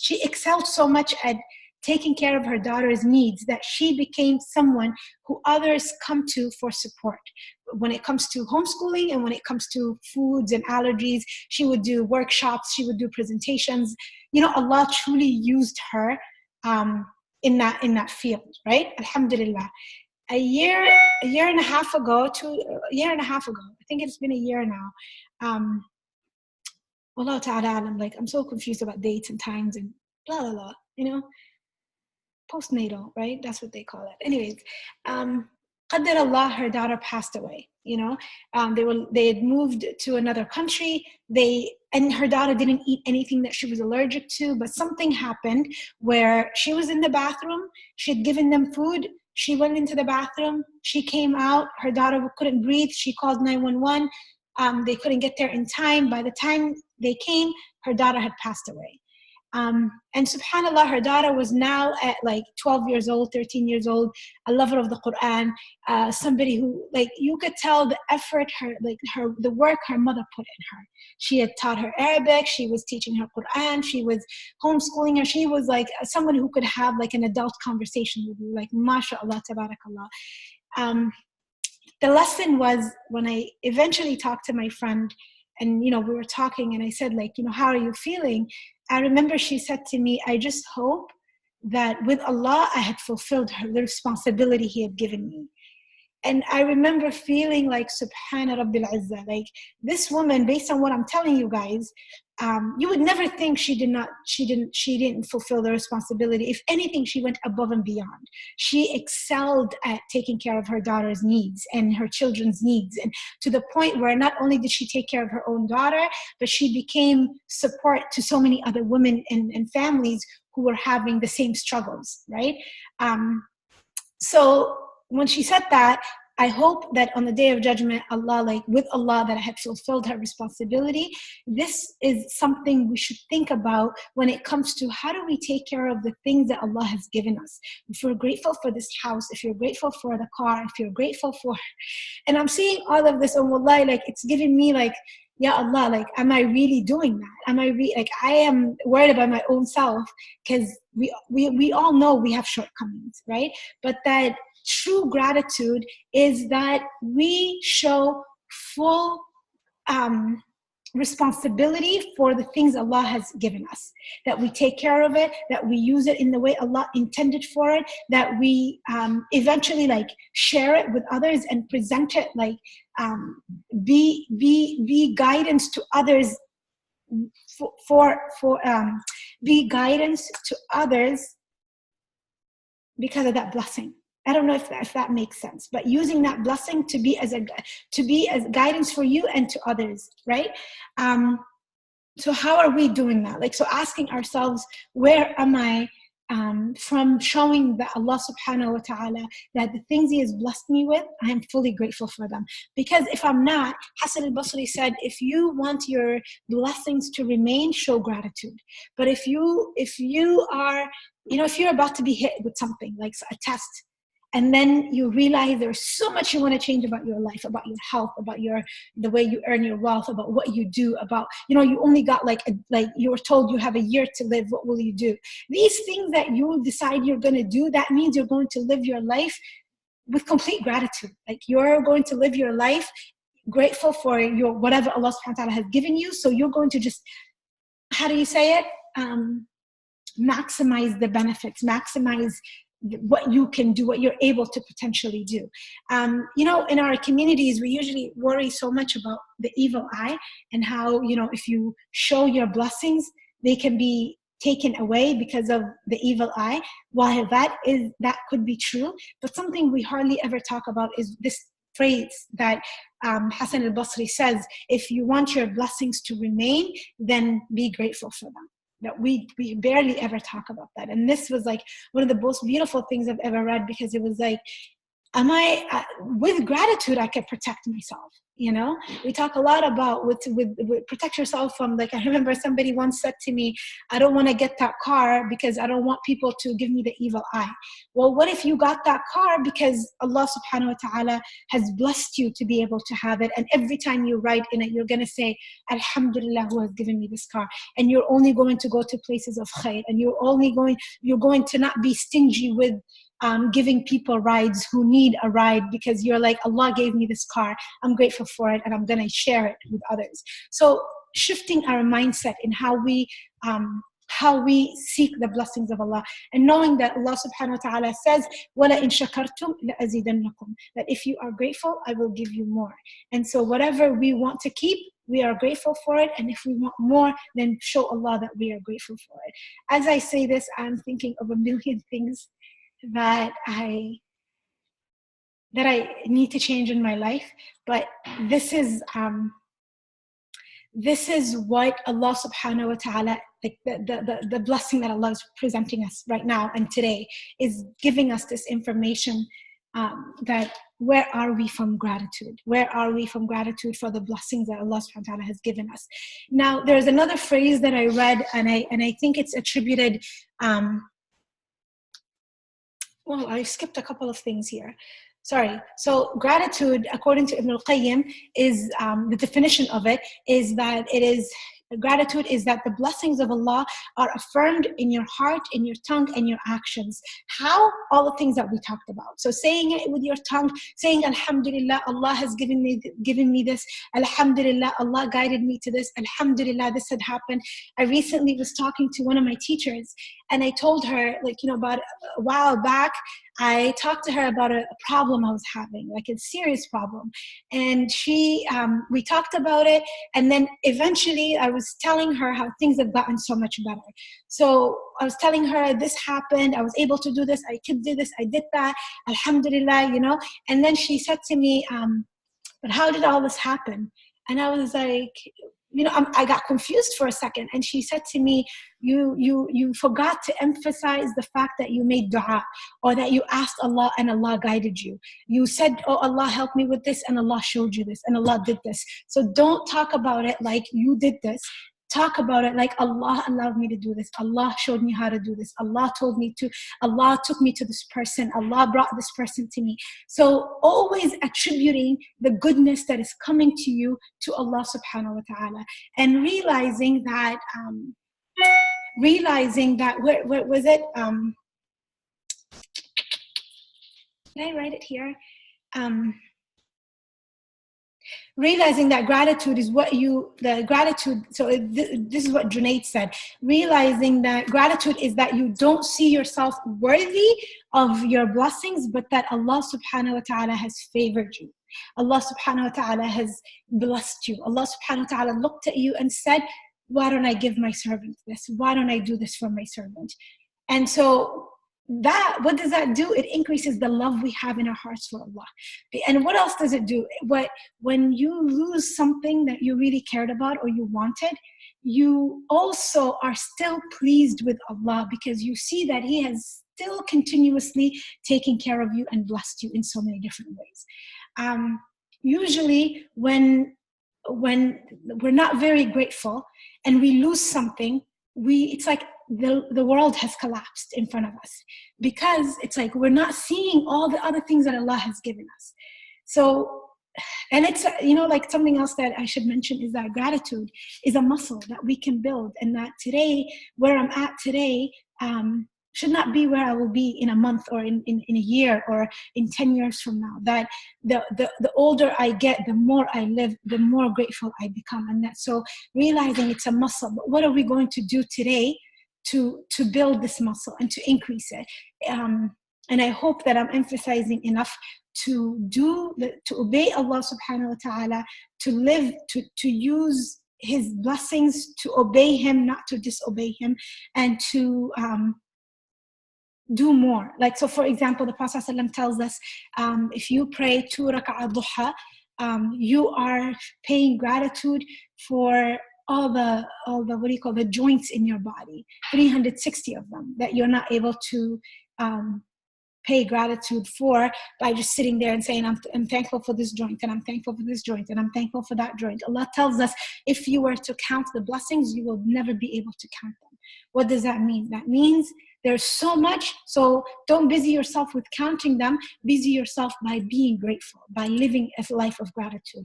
she excelled so much at taking care of her daughter's needs that she became someone who others come to for support. When it comes to homeschooling and when it comes to foods and allergies, she would do workshops, she would do presentations. Allah truly used her in that field, right? Alhamdulillah. A year and a half ago, I think it's been a year now. Allah ta'ala, I'm so confused about dates and times and blah, blah, blah, postnatal, right? That's what they call it. Anyways, Qadar Allah, her daughter passed away. They had moved to another country. And her daughter didn't eat anything that she was allergic to, but something happened where she was in the bathroom. She had given them food. She went into the bathroom. She came out. Her daughter couldn't breathe. She called 911. They couldn't get there in time. By the time they came, her daughter had passed away. And subhanAllah, her daughter was now at like 12 years old, 13 years old, a lover of the Quran, somebody who, like, you could tell the effort, the work her mother put in her. She had taught her Arabic, she was teaching her Quran, she was homeschooling her. She was like someone who could have like an adult conversation with you, like mashallah, tabarakallah. The lesson was when I eventually talked to my friend, and we were talking, and I said, like, how are you feeling? I remember she said to me, I just hope that with Allah I had fulfilled the responsibility He had given me. And I remember feeling like, Subhana Rabbil Izzah, like this woman, based on what I'm telling you guys, you would never think she didn't fulfill the responsibility. If anything, she went above and beyond. She excelled at taking care of her daughter's needs and her children's needs, and to the point where not only did she take care of her own daughter, but she became support to so many other women and families who were having the same struggles, right? So when she said that, I hope that on the day of judgment, with Allah, that I had fulfilled her responsibility. This is something we should think about when it comes to how do we take care of the things that Allah has given us. If you're grateful for this house, if you're grateful for the car, if you're grateful for, and I'm seeing all of this, and wallahi, like it's giving me like, Ya Allah, like, am I really doing that? I am worried about my own self, because we all know we have shortcomings, right? But that true gratitude is that we show full responsibility for the things Allah has given us, that we take care of it, that we use it in the way Allah intended for it, that we eventually like share it with others and present it, like be guidance to others be guidance to others because of that blessing. I don't know if that makes sense, but using that blessing to be as guidance for you and to others, right? So how are we doing that? Like, so asking ourselves, where am I from showing that Allah subhanahu wa ta'ala, that the things He has blessed me with, I am fully grateful for them. Because if I'm not, Hassan al-Basri said, if you want your blessings to remain, show gratitude. But if you are, if you're about to be hit with something, like a test, and then you realize there's so much you want to change about your life, about your health, about the way you earn your wealth, about what you do, about, you only got like you were told you have a year to live, what will you do? These things that you decide you're going to do, that means you're going to live your life with complete gratitude. Like, you're going to live your life grateful for your whatever Allah subhanahu wa ta'ala has given you. So you're going to just, how do you say it? Maximize the benefits, maximize what you can do, what you're able to potentially do. In our communities, we usually worry so much about the evil eye and how, if you show your blessings, they can be taken away because of the evil eye. While that could be true, but something we hardly ever talk about is this phrase that Hassan al-Basri says, if you want your blessings to remain, then be grateful for them. That we barely ever talk about that. And this was like one of the most beautiful things I've ever read, because it was like, with gratitude, I can protect myself. We talk a lot about with protect yourself from, like, I remember somebody once said to me, I don't want to get that car because I don't want people to give me the evil eye. Well, what if you got that car because Allah subhanahu wa ta'ala has blessed you to be able to have it, and every time you ride in it, you're going to say, Alhamdulillah, who has given me this car. And you're only going to go to places of khair, and you're going to not be stingy with giving people rides who need a ride, because you're like, Allah gave me this car, I'm grateful for it, and I'm going to share it with others. So shifting our mindset in how we seek the blessings of Allah, and knowing that Allah subhanahu wa ta'ala says, وَلَئِن شَكَرْتُمْ لَأَزِيدَنَّكُمْ, that if you are grateful, I will give you more. And so whatever we want to keep, we are grateful for it, and if we want more, then show Allah that we are grateful for it. As I say this, I'm thinking of a million things that I need to change in my life, but this is what Allah subhanahu wa ta'ala, like the blessing that Allah is presenting us right now and today, is giving us this information, that where are we from gratitude? Where are we from gratitude for the blessings that Allah subhanahu wa ta'ala has given us? Now, there's another phrase that I read, and I think it's attributed, well, I skipped a couple of things here. Sorry. So gratitude, according to Ibn al-Qayyim, is the definition of it is that gratitude is that the blessings of Allah are affirmed in your heart, in your tongue, and your actions. How? All the things that we talked about. So saying it with your tongue, saying Alhamdulillah, Allah has given me this. Alhamdulillah, Allah guided me to this. Alhamdulillah, this had happened. I recently was talking to one of my teachers, and I told her, about a while back, I talked to her about a problem I was having, like a serious problem. And we talked about it. And then eventually I was telling her how things have gotten so much better. So I was telling her this happened. I was able to do this. I could do this. I did that. Alhamdulillah, And then she said to me, but how did all this happen? And I was like, I got confused for a second. And she said to me, you forgot to emphasize the fact that you made dua, or that you asked Allah and Allah guided you. You said, oh, Allah helped me with this, and Allah showed you this, and Allah did this. So don't talk about it like you did this. Talk about it like Allah allowed me to do this. Allah showed me how to do this. Allah told me to. Allah took me to this person. Allah brought this person to me. So always attributing the goodness that is coming to you to Allah subhanahu wa ta'ala, and realizing that where was it? Did I write it here? realizing that gratitude is what this is what Junaid said, realizing that gratitude is that you don't see yourself worthy of your blessings, but that Allah subhanahu wa ta'ala has favored you. Allah subhanahu wa ta'ala has blessed you. Allah subhanahu wa ta'ala looked at you and said, why don't I give my servant this? Why don't I do this for my servant? And so that, what does that do? It increases the love we have in our hearts for Allah. And what else does it do? When you lose something that you really cared about or you wanted, you also are still pleased with Allah, because you see that He has still continuously taken care of you and blessed you in so many different ways. Usually when we're not very grateful and we lose something, it's like the world has collapsed in front of us, because it's like we're not seeing all the other things that Allah has given us. So, and it's, like something else that I should mention is that gratitude is a muscle that we can build, and that today, where I'm at today, should not be where I will be in a month or in a year or in 10 years from now. That the older I get, the more I live, the more grateful I become. And that, so realizing it's a muscle, but what are we going to do today to build this muscle and to increase it? And I hope that I'm emphasizing enough to obey Allah subhanahu wa ta'ala, to live, to use His blessings, to obey Him, not to disobey Him, and to do more. Like, so for example, the Prophet ﷺ tells us, if you pray 2 rak'ah duha, you are paying gratitude for all the the joints in your body, 360 of them, that you're not able to pay gratitude for by just sitting there and saying, I'm thankful for this joint, and I'm thankful for this joint, and I'm thankful for that joint. Allah tells us, if you were to count the blessings, you will never be able to count them. What does that mean? That means there's so much, so don't busy yourself with counting them. Busy yourself by being grateful, by living a life of gratitude.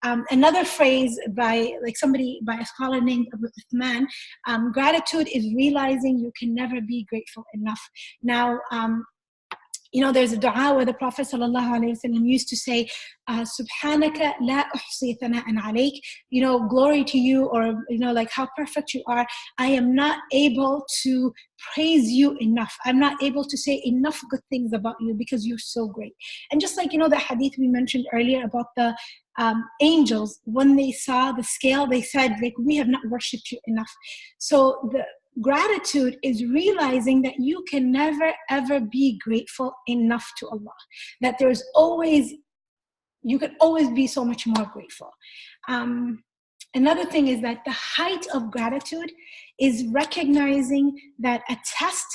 Another phrase by a scholar named Abu Uthman, gratitude is realizing you can never be grateful enough. Now, there's a dua where the Prophet ﷺ used to say, Subhanaka la uhsi thana'an alayk, glory to you, or, like how perfect you are. I am not able to praise you enough. I'm not able to say enough good things about you, because you're so great. And just like, the hadith we mentioned earlier about the angels, when they saw the scale, they said, like, we have not worshipped you enough. So the gratitude is realizing that you can never ever be grateful enough to Allah, that you can always be so much more grateful. Another thing is that the height of gratitude is recognizing that a test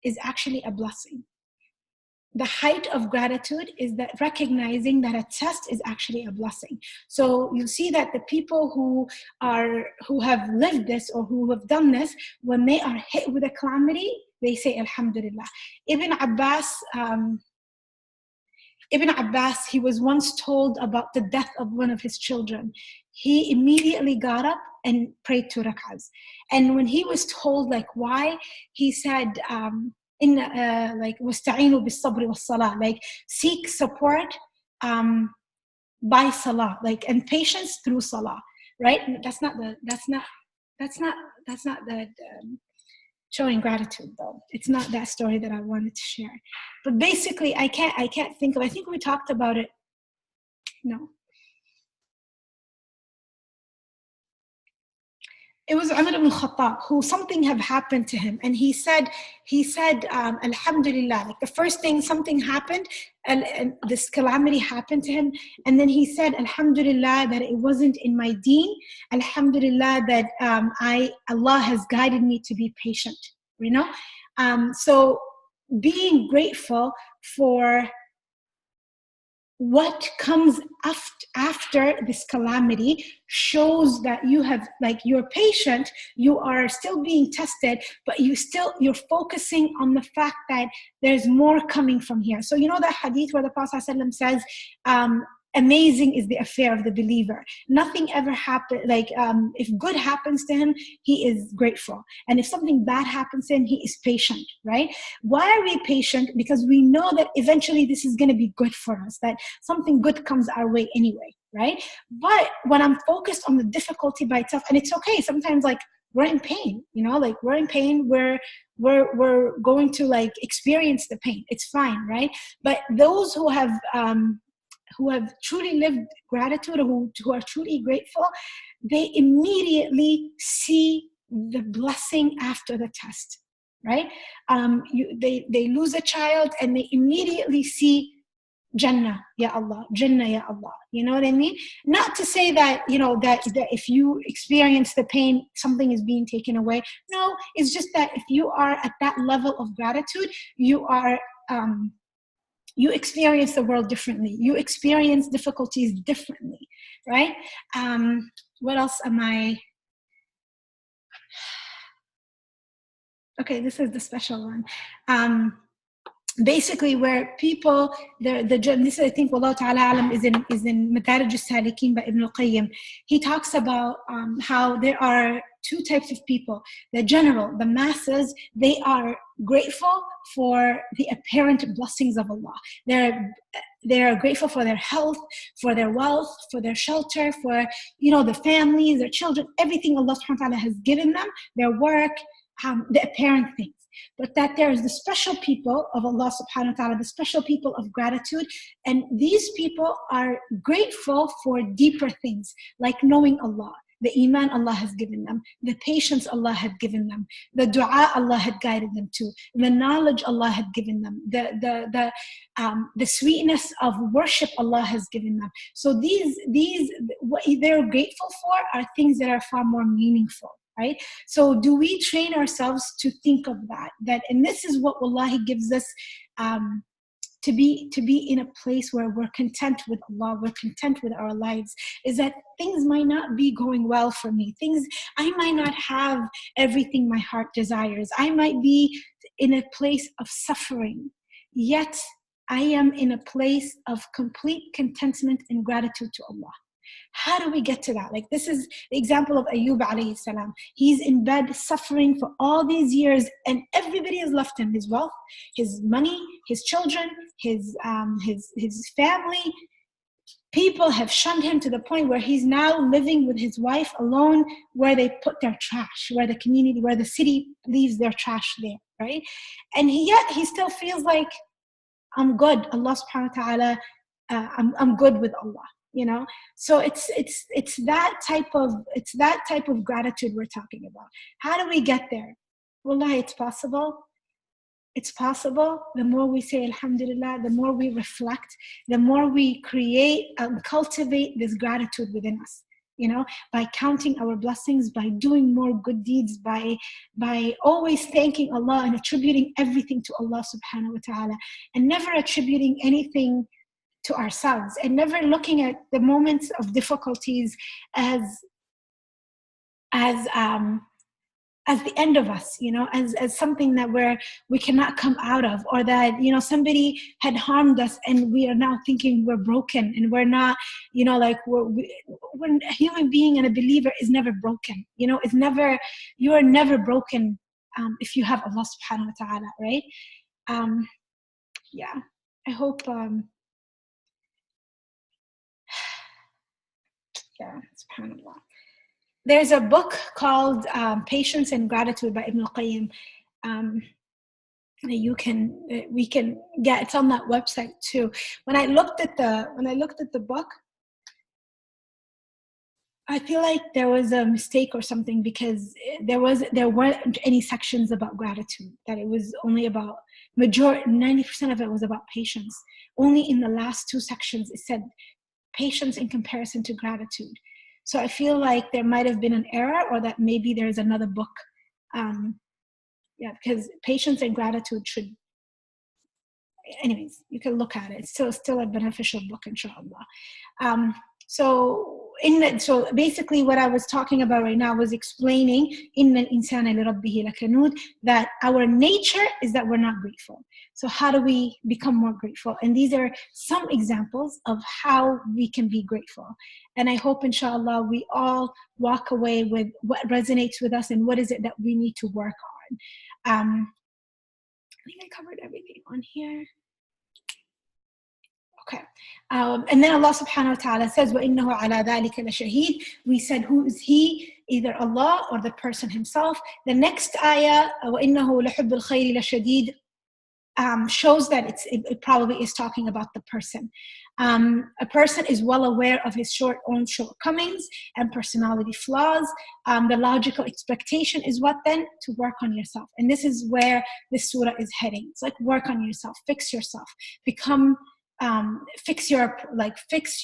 is actually a blessing. The height of gratitude is that recognizing that a test is actually a blessing. So you see that the people who have lived this or who have done this, when they are hit with a calamity, they say Alhamdulillah. Ibn Abbas, he was once told about the death of one of his children. He immediately got up and prayed 2 rak'ahs. And when he was told why, he said, wasta'inu bis-sabri was-salah, seek support by salah, and patience through salah, right? That's not the showing gratitude, though. It's not that story that I wanted to share. But basically, I can't think of, I think we talked about it. No. It was Umar ibn Khattab, who something had happened to him, and he said, Alhamdulillah, the first thing, something happened, and this calamity happened to him, and then he said, Alhamdulillah, that it wasn't in my deen, Alhamdulillah, that Allah has guided me to be patient, so being grateful for what comes after this calamity shows that you have, you're patient, you are still being tested, but you're focusing on the fact that there's more coming from here. So that hadith where the Prophet ﷺ says, amazing is the affair of the believer. Nothing ever happens, if good happens to him, he is grateful. And if something bad happens to him, he is patient, right? Why are we patient? Because we know that eventually this is going to be good for us, that something good comes our way anyway, right? But when I'm focused on the difficulty by itself, and it's okay, sometimes like we're in pain, you know, like we're in pain, we're going to like experience the pain. It's fine, right? But those who have truly lived gratitude, who are truly grateful, they immediately see the blessing after the test, right? They lose a child and they immediately see Jannah, ya Allah, Jannah, ya Allah. You know what I mean? Not to say that, you know, that if you experience the pain, something is being taken away. No, it's just that if you are at that level of gratitude, you are, you experience the world differently. You experience difficulties differently, right? What else am I? Okay, this is the special one. Basically, where people, this I think, Wallahu ta'ala alam, is in Madarij al-Salikin by Ibn al-Qayyim. He talks about how there are two types of people. The general, the masses, they are grateful for the apparent blessings of Allah. They're grateful for their health, for their wealth, for their shelter, for, you know, the families, their children, everything Allah subhanahu wa ta'ala has given them, their work, the apparent things. But that there is the special people of Allah subhanahu wa ta'ala, the special people of gratitude, and these people are grateful for deeper things, like knowing Allah, the iman Allah has given them, the patience Allah had given them, the dua Allah had guided them to, the knowledge Allah had given them, the sweetness of worship Allah has given them. So these what they're grateful for are things that are far more meaningful. Right? So do we train ourselves to think of that, and this is what wallahi gives us to be in a place where we're content with Allah, we're content with our lives, is that things might not be going well for me. I might not have everything my heart desires. I might be in a place of suffering, yet I am in a place of complete contentment and gratitude to Allah. How do we get to that? Like, this is the example of Ayyub alayhi salam. He's in bed suffering for all these years, and everybody has left him his wealth, his money, his children, his family. People have shunned him to the point where he's now living with his wife alone, where they put their trash, where the community, where the city leaves their trash there, right? And yet he still feels like, I'm good. Allah subhanahu wa ta'ala, I'm good with Allah. You know, so it's that type of gratitude we're talking about. How do we get there? Wallahi, it's possible. It's possible. The more we say alhamdulillah, the more we reflect, the more we create and cultivate this gratitude within us. You know, by counting our blessings, by doing more good deeds, by always thanking Allah and attributing everything to Allah subhanahu wa ta'ala, and never attributing anything to ourselves, and never looking at the moments of difficulties as the end of us, you know, as something that we cannot come out of, or that, you know, somebody had harmed us and we are now thinking we're broken and we're not, you know, like when a human being and a believer is never broken, you know, you are never broken if you have Allah subhanahu wa ta'ala, right? Yeah, I hope yeah, subhanAllah. There's a book called Patience and Gratitude by Ibn al-Qayyim. We can get, it's on that website too. When I looked at the book, I feel like there was a mistake or something, because there weren't any sections about gratitude. That it was only about 90% of it was about patience. Only in the last two sections it said patience in comparison to gratitude. So I feel like there might have been an error, or that maybe there's another book. Because patience and gratitude should, anyways, you can look at it. It's still a beneficial book, inshallah. So basically what I was talking about right now was explaining إِنَّ الْإِنسَانَ لِرَبِّهِ لَكَنُودٌ, that our nature is that we're not grateful. So how do we become more grateful? And these are some examples of how we can be grateful. And I hope, inshallah, we all walk away with what resonates with us and what is it that we need to work on. I think I covered everything on here. Okay. And then Allah subhanahu wa ta'ala says, وَإِنَّهُ عَلَى ذَلِكَ لَشَهِيدٌ. We said, who is he? Either Allah or the person himself. The next ayah, وَإِنَّهُ لَحُبُّ الْخَيْرِ لَشَدِيدٌ, shows that it probably is talking about the person. A person is well aware of his own shortcomings and personality flaws. The logical expectation is what then? To work on yourself. And this is where this surah is heading. It's like, work on yourself, fix yourself, fix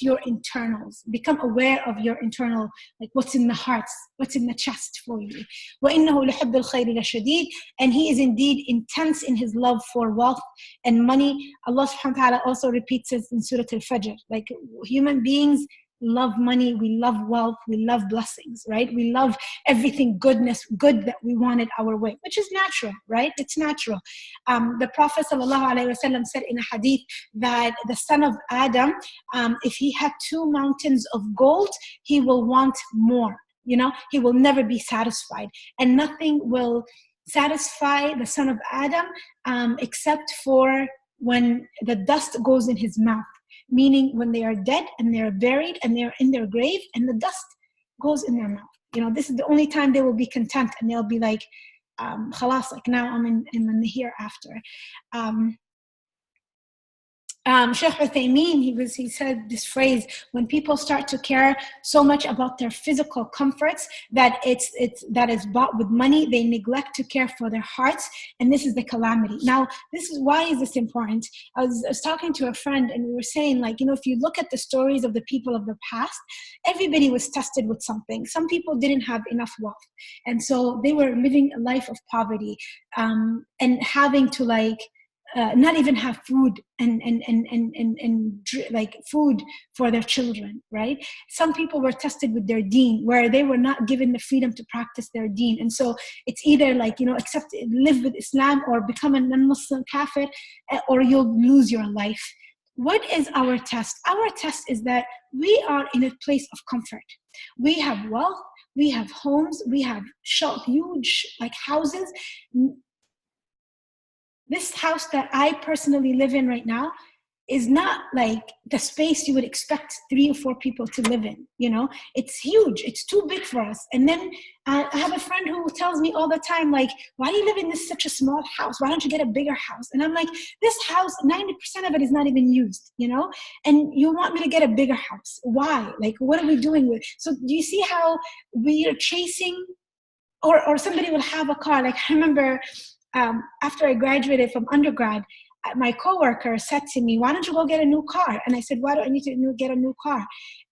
your internals, become aware of your internal, like what's in the hearts, what's in the chest for you. وَإِنَّهُ لَحُبِّ الْخَيْرِ لَشَدِيدٌ. And he is indeed intense in his love for wealth and money. Allah subhanahu wa ta'ala also repeats this in Surat Al-Fajr. Like, human beings love money, we love wealth, we love blessings, right? We love everything good that we wanted our way, which is natural, right? It's natural. The Prophet ﷺ said in a hadith that the son of Adam, if he had 2 mountains of gold, he will want more. He will never be satisfied, and nothing will satisfy the son of Adam except for when the dust goes in his mouth. Meaning when they are dead and they are buried and they are in their grave and the dust goes in their mouth. This is the only time they will be content, and they'll be like, khalas, like now I'm in the hereafter. Shaykh Uthaymeen, he said this phrase: when people start to care so much about their physical comforts that that is bought with money, they neglect to care for their hearts, and this is the calamity. Now, why is this important? I was talking to a friend, and we were saying, like, if you look at the stories of the people of the past, everybody was tested with something. Some people didn't have enough wealth, and so they were living a life of poverty, and having to not even have food and like food for their children, right? Some people were tested with their deen, where they were not given the freedom to practice their deen, and so it's either live with Islam or become a non-Muslim kafir, or you'll lose your life. What is our test? Our test is that we are in a place of comfort. We have wealth, we have homes, we have huge houses. This house that I personally live in right now is not like the space you would expect 3 or 4 people to live in. It's huge. It's too big for us. And then I have a friend who tells me all the time, like, why do you live in such a small house? Why don't you get a bigger house? And I'm like, this house, 90% of it is not even used, and you want me to get a bigger house. Why? Like, what are we doing with? So do you see how we are chasing, or somebody will have a car? Like, I remember, after I graduated from undergrad, my coworker said to me, why don't you go get a new car? And I said, why do I need to get a new car?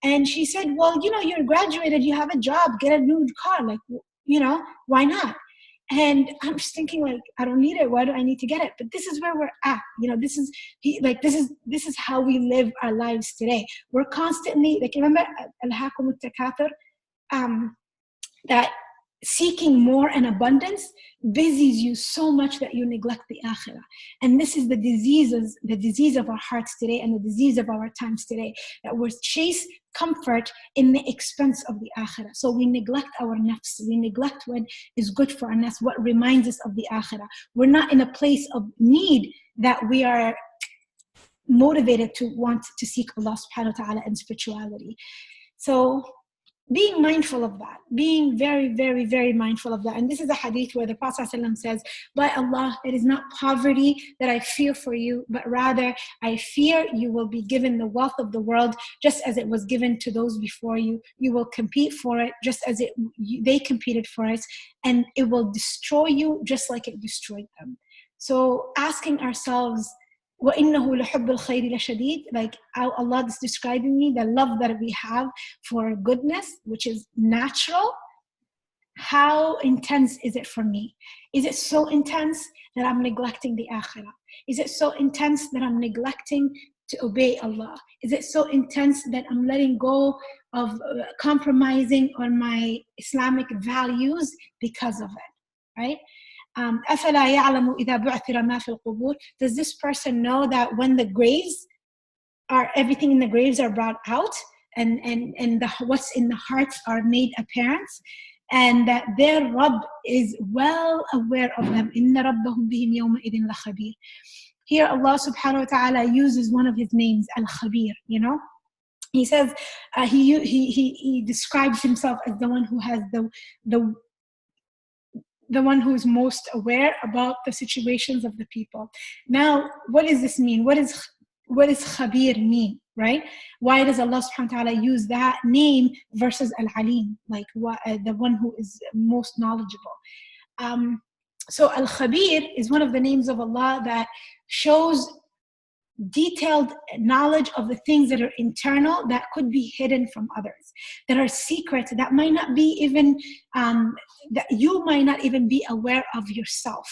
And she said, well, you're graduated, you have a job, get a new car. Like, why not? And I'm just thinking, like, I don't need it. Why do I need to get it? But this is where we're at. This is how we live our lives today. We're constantly, like, remember, أَلْهَاكُمُ التَّكَاثُرُ, that seeking more and abundance busies you so much that you neglect the akhirah. And this is the disease of our hearts today, and the disease of our times today, that we chase comfort in the expense of the akhirah. So we neglect our nafs, we neglect what is good for our nafs, what reminds us of the akhirah. We're not in a place of need that we are motivated to want to seek Allah subhanahu wa ta'ala and spirituality. So being mindful of that, being very, very, very mindful of that. And this is a hadith where the Prophet ﷺ says, by Allah, it is not poverty that I fear for you, but rather I fear you will be given the wealth of the world just as it was given to those before you. You will compete for it just as they competed for it, and it will destroy you just like it destroyed them. So asking ourselves, وَإِنَّهُ لَحُبُّ الْخَيْرِ لَشَدِيدٌ, like how Allah is describing me, the love that we have for goodness, which is natural. How intense is it for me? Is it so intense that I'm neglecting the akhirah? Is it so intense that I'm neglecting to obey Allah? Is it so intense that I'm letting go of compromising on my Islamic values because of it, right? أَفَلَا يَعْلَمُ إِذَا بُعْثِرَ مَا فِي الْقُبُورِ. Does this person know that when the graves everything in the graves are brought out, and what's in the hearts are made apparent, and that their Rabb is well aware of them? إِنَّ رَبَّهُمْ بِهِمْ يَوْمَئِذٍ لَخَبِيرٌ. here Allah subhanahu wa ta'ala uses one of his names, Al-Khabir, you know. He says, he describes himself as the one who has the one who is most aware about the situations of the people. Now, what does this mean? What does Khabir mean, right? Why does Allah subhanahu wa ta'ala use that name versus Al-Alim, like the one who is most knowledgeable? So Al-Khabir is one of the names of Allah that shows detailed knowledge of the things that are internal, that could be hidden from others, that are secrets, that might not be even, that you might not even be aware of yourself.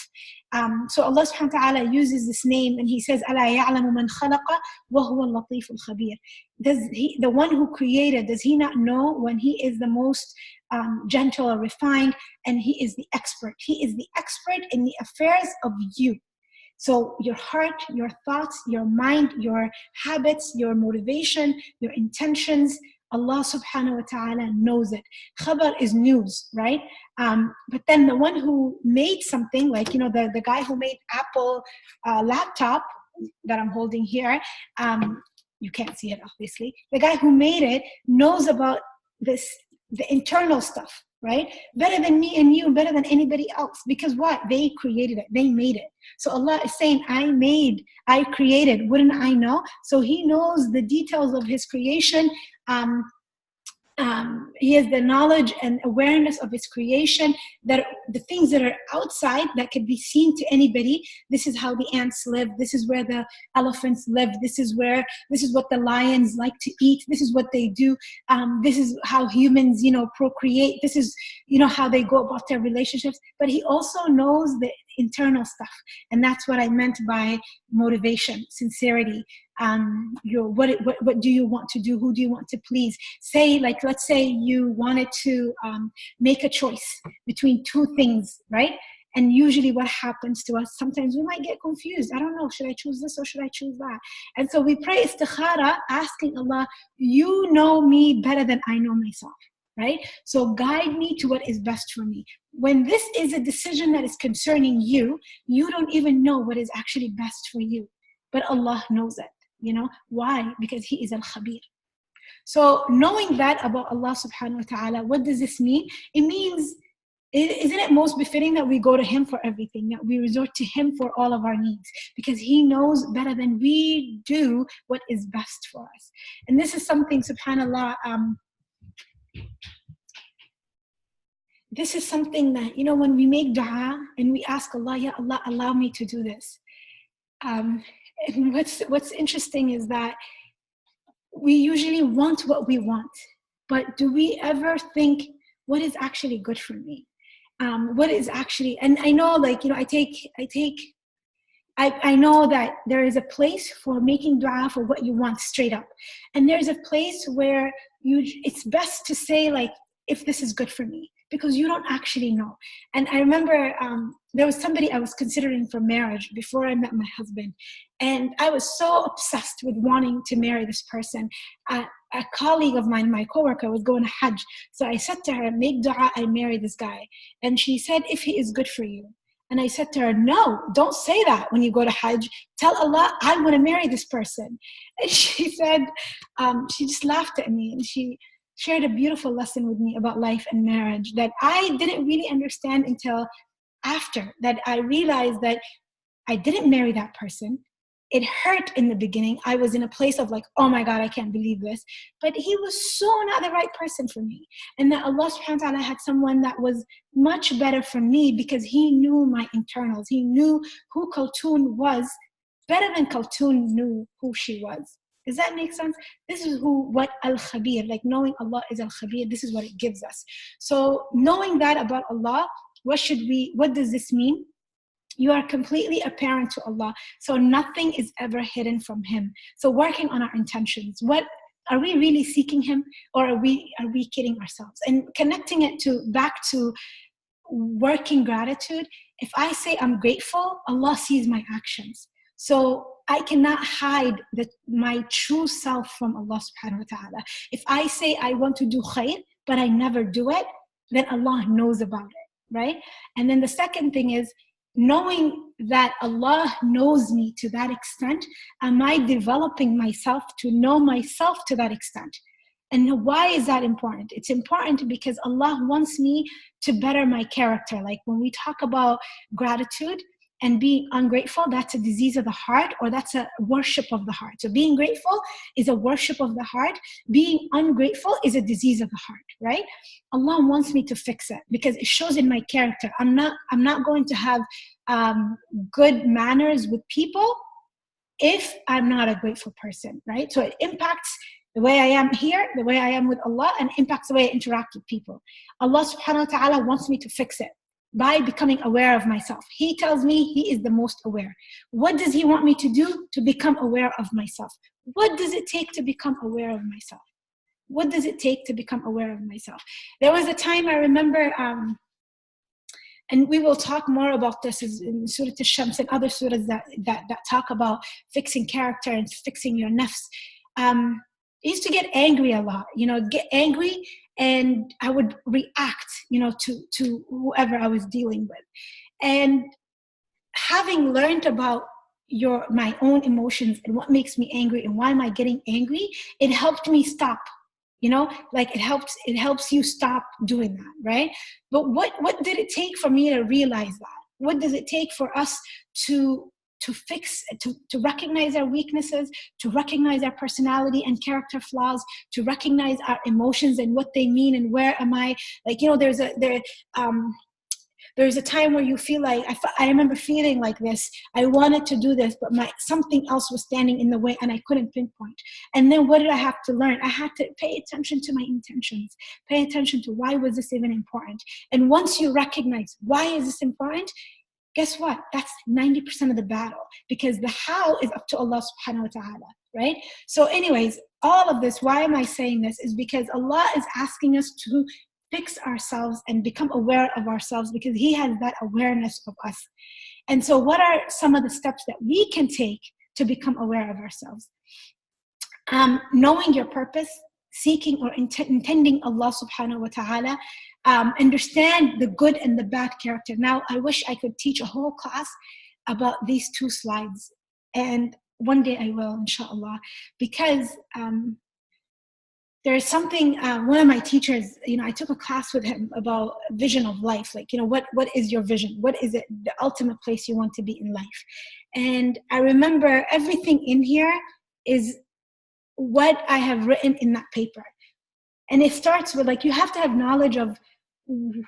So Allah subhanahu wa ta'ala uses this name and he says, أَلَا يَعْلَمُ مَنْ خَلَقَ وَهُوَ اللَّطِيفُ الْخَبِيرُ. The one who created, does he not know when he is the most gentle or refined, and he is the expert. He is the expert in the affairs of you. So your heart, your thoughts, your mind, your habits, your motivation, your intentions, Allah subhanahu wa ta'ala knows it. Khabar is news, right? But then the one who made something, like, you know, the guy who made Apple laptop that I'm holding here, you can't see it obviously. The guy who made it knows about this, the internal stuff, right? Better than me and you, better than anybody else. Because what? They created it. They made it. So Allah is saying, I created. Wouldn't I know? So he knows the details of his creation. He has the knowledge and awareness of his creation, that the things that are outside that could be seen to anybody. This is how the ants live. This is where the elephants live. This is what the lions like to eat. This is what they do. This is how humans, you know, procreate. This is, you know, how they go about their relationships. But he also knows the internal stuff. And that's what I meant by motivation, sincerity. What do you want to do? Who do you want to please? Say, like, let's say you wanted to make a choice between two things, right? And usually what happens to us, sometimes we might get confused. I don't know, should I choose this or should I choose that? And so we pray istikhara, asking Allah, you know me better than I know myself, right? So guide me to what is best for me. When this is a decision that is concerning you, you don't even know what is actually best for you. But Allah knows it. You know why? Because he is Al-Khabir. So knowing that about Allah subhanahu wa ta'ala, what does this mean? It means, isn't it most befitting that we go to him for everything, that we resort to him for all of our needs, because he knows better than we do what is best for us. And this is something, subhanallah, this is something that, you know, when we make dua and we ask Allah, Ya Allah, allow me to do this. And what's interesting is that we usually want what we want, but do we ever think, what is actually good for me? What is actually, and I know, like, you know, I know that there is a place for making dua for what you want straight up. And there's a place where it's best to say, like, if this is good for me, because you don't actually know. And I remember there was somebody I was considering for marriage before I met my husband. And I was so obsessed with wanting to marry this person. A colleague of mine, my coworker, was going to Hajj. So I said to her, make dua, I marry this guy. And she said, if he is good for you. And I said to her, no, don't say that when you go to Hajj. Tell Allah, I want to marry this person. And she said, she just laughed at me, and she shared a beautiful lesson with me about life and marriage that I didn't really understand until after, that I realized that I didn't marry that person. It hurt in the beginning. I was in a place of like, oh my God, I can't believe this. But he was so not the right person for me. And that Allah subhanahu wa ta'ala had someone that was much better for me, because he knew my internals. He knew who Kaltun was better than Kaltun knew who she was. Does that make sense? This is what Al-Khabir, like knowing Allah is Al-Khabir, this is what it gives us. So knowing that about Allah, what does this mean? You are completely apparent to Allah. So nothing is ever hidden from him. So working on our intentions. What are we really seeking him, or are we kidding ourselves? And connecting it back to working gratitude. If I say I'm grateful, Allah sees my actions. So I cannot hide my true self from Allah subhanahu wa ta'ala. If I say I want to do khair, but I never do it, then Allah knows about it, right? And then the second thing is knowing that Allah knows me to that extent? Am I developing myself to know myself to that extent? And why is that important? It's important because Allah wants me to better my character. Like when we talk about gratitude and being ungrateful, that's a disease of the heart, or that's a worship of the heart. So being grateful is a worship of the heart. Being ungrateful is a disease of the heart, right? Allah wants me to fix it because it shows in my character. I'm not going to have good manners with people if I'm not a grateful person, right? So it impacts the way I am here, the way I am with Allah, and impacts the way I interact with people. Allah subhanahu wa ta'ala wants me to fix it by becoming aware of myself. He tells me He is the most aware. What does He want me to do to become aware of myself? What does it take to become aware of myself? What does it take to become aware of myself? There was a time I remember, and we will talk more about this in Surat Al-Shams and other surahs that talk about fixing character and fixing your nafs. I used to get angry a lot, get angry, and I would react, to whoever I was dealing with. And having learned about my own emotions and what makes me angry and why am I getting angry, it helped me stop. Like it helps you stop doing that, right? But what did it take for me to realize that? What does it take for us to fix, to recognize our weaknesses, to recognize our personality and character flaws, to recognize our emotions and what they mean and where am I? Like, there's a time where you feel like, I remember feeling like this. I wanted to do this, but something else was standing in the way and I couldn't pinpoint. And then what did I have to learn? I had to pay attention to my intentions, pay attention to why was this even important? And once you recognize why is this important, guess what? That's 90% of the battle, because the how is up to Allah subhanahu wa ta'ala, right? So anyways, all of this, why am I saying this? Is because Allah is asking us to fix ourselves and become aware of ourselves, because He has that awareness of us. And so what are some of the steps that we can take to become aware of ourselves? Knowing your purpose, seeking or intending Allah subhanahu wa ta'ala, understand the good and the bad character. Now, I wish I could teach a whole class about these two slides. And one day I will, inshallah, because there's something, one of my teachers, I took a class with him about vision of life. Like, what is your vision? What is it, the ultimate place you want to be in life? And I remember everything in here is what I have written in that paper. And it starts with, like, you have to have knowledge of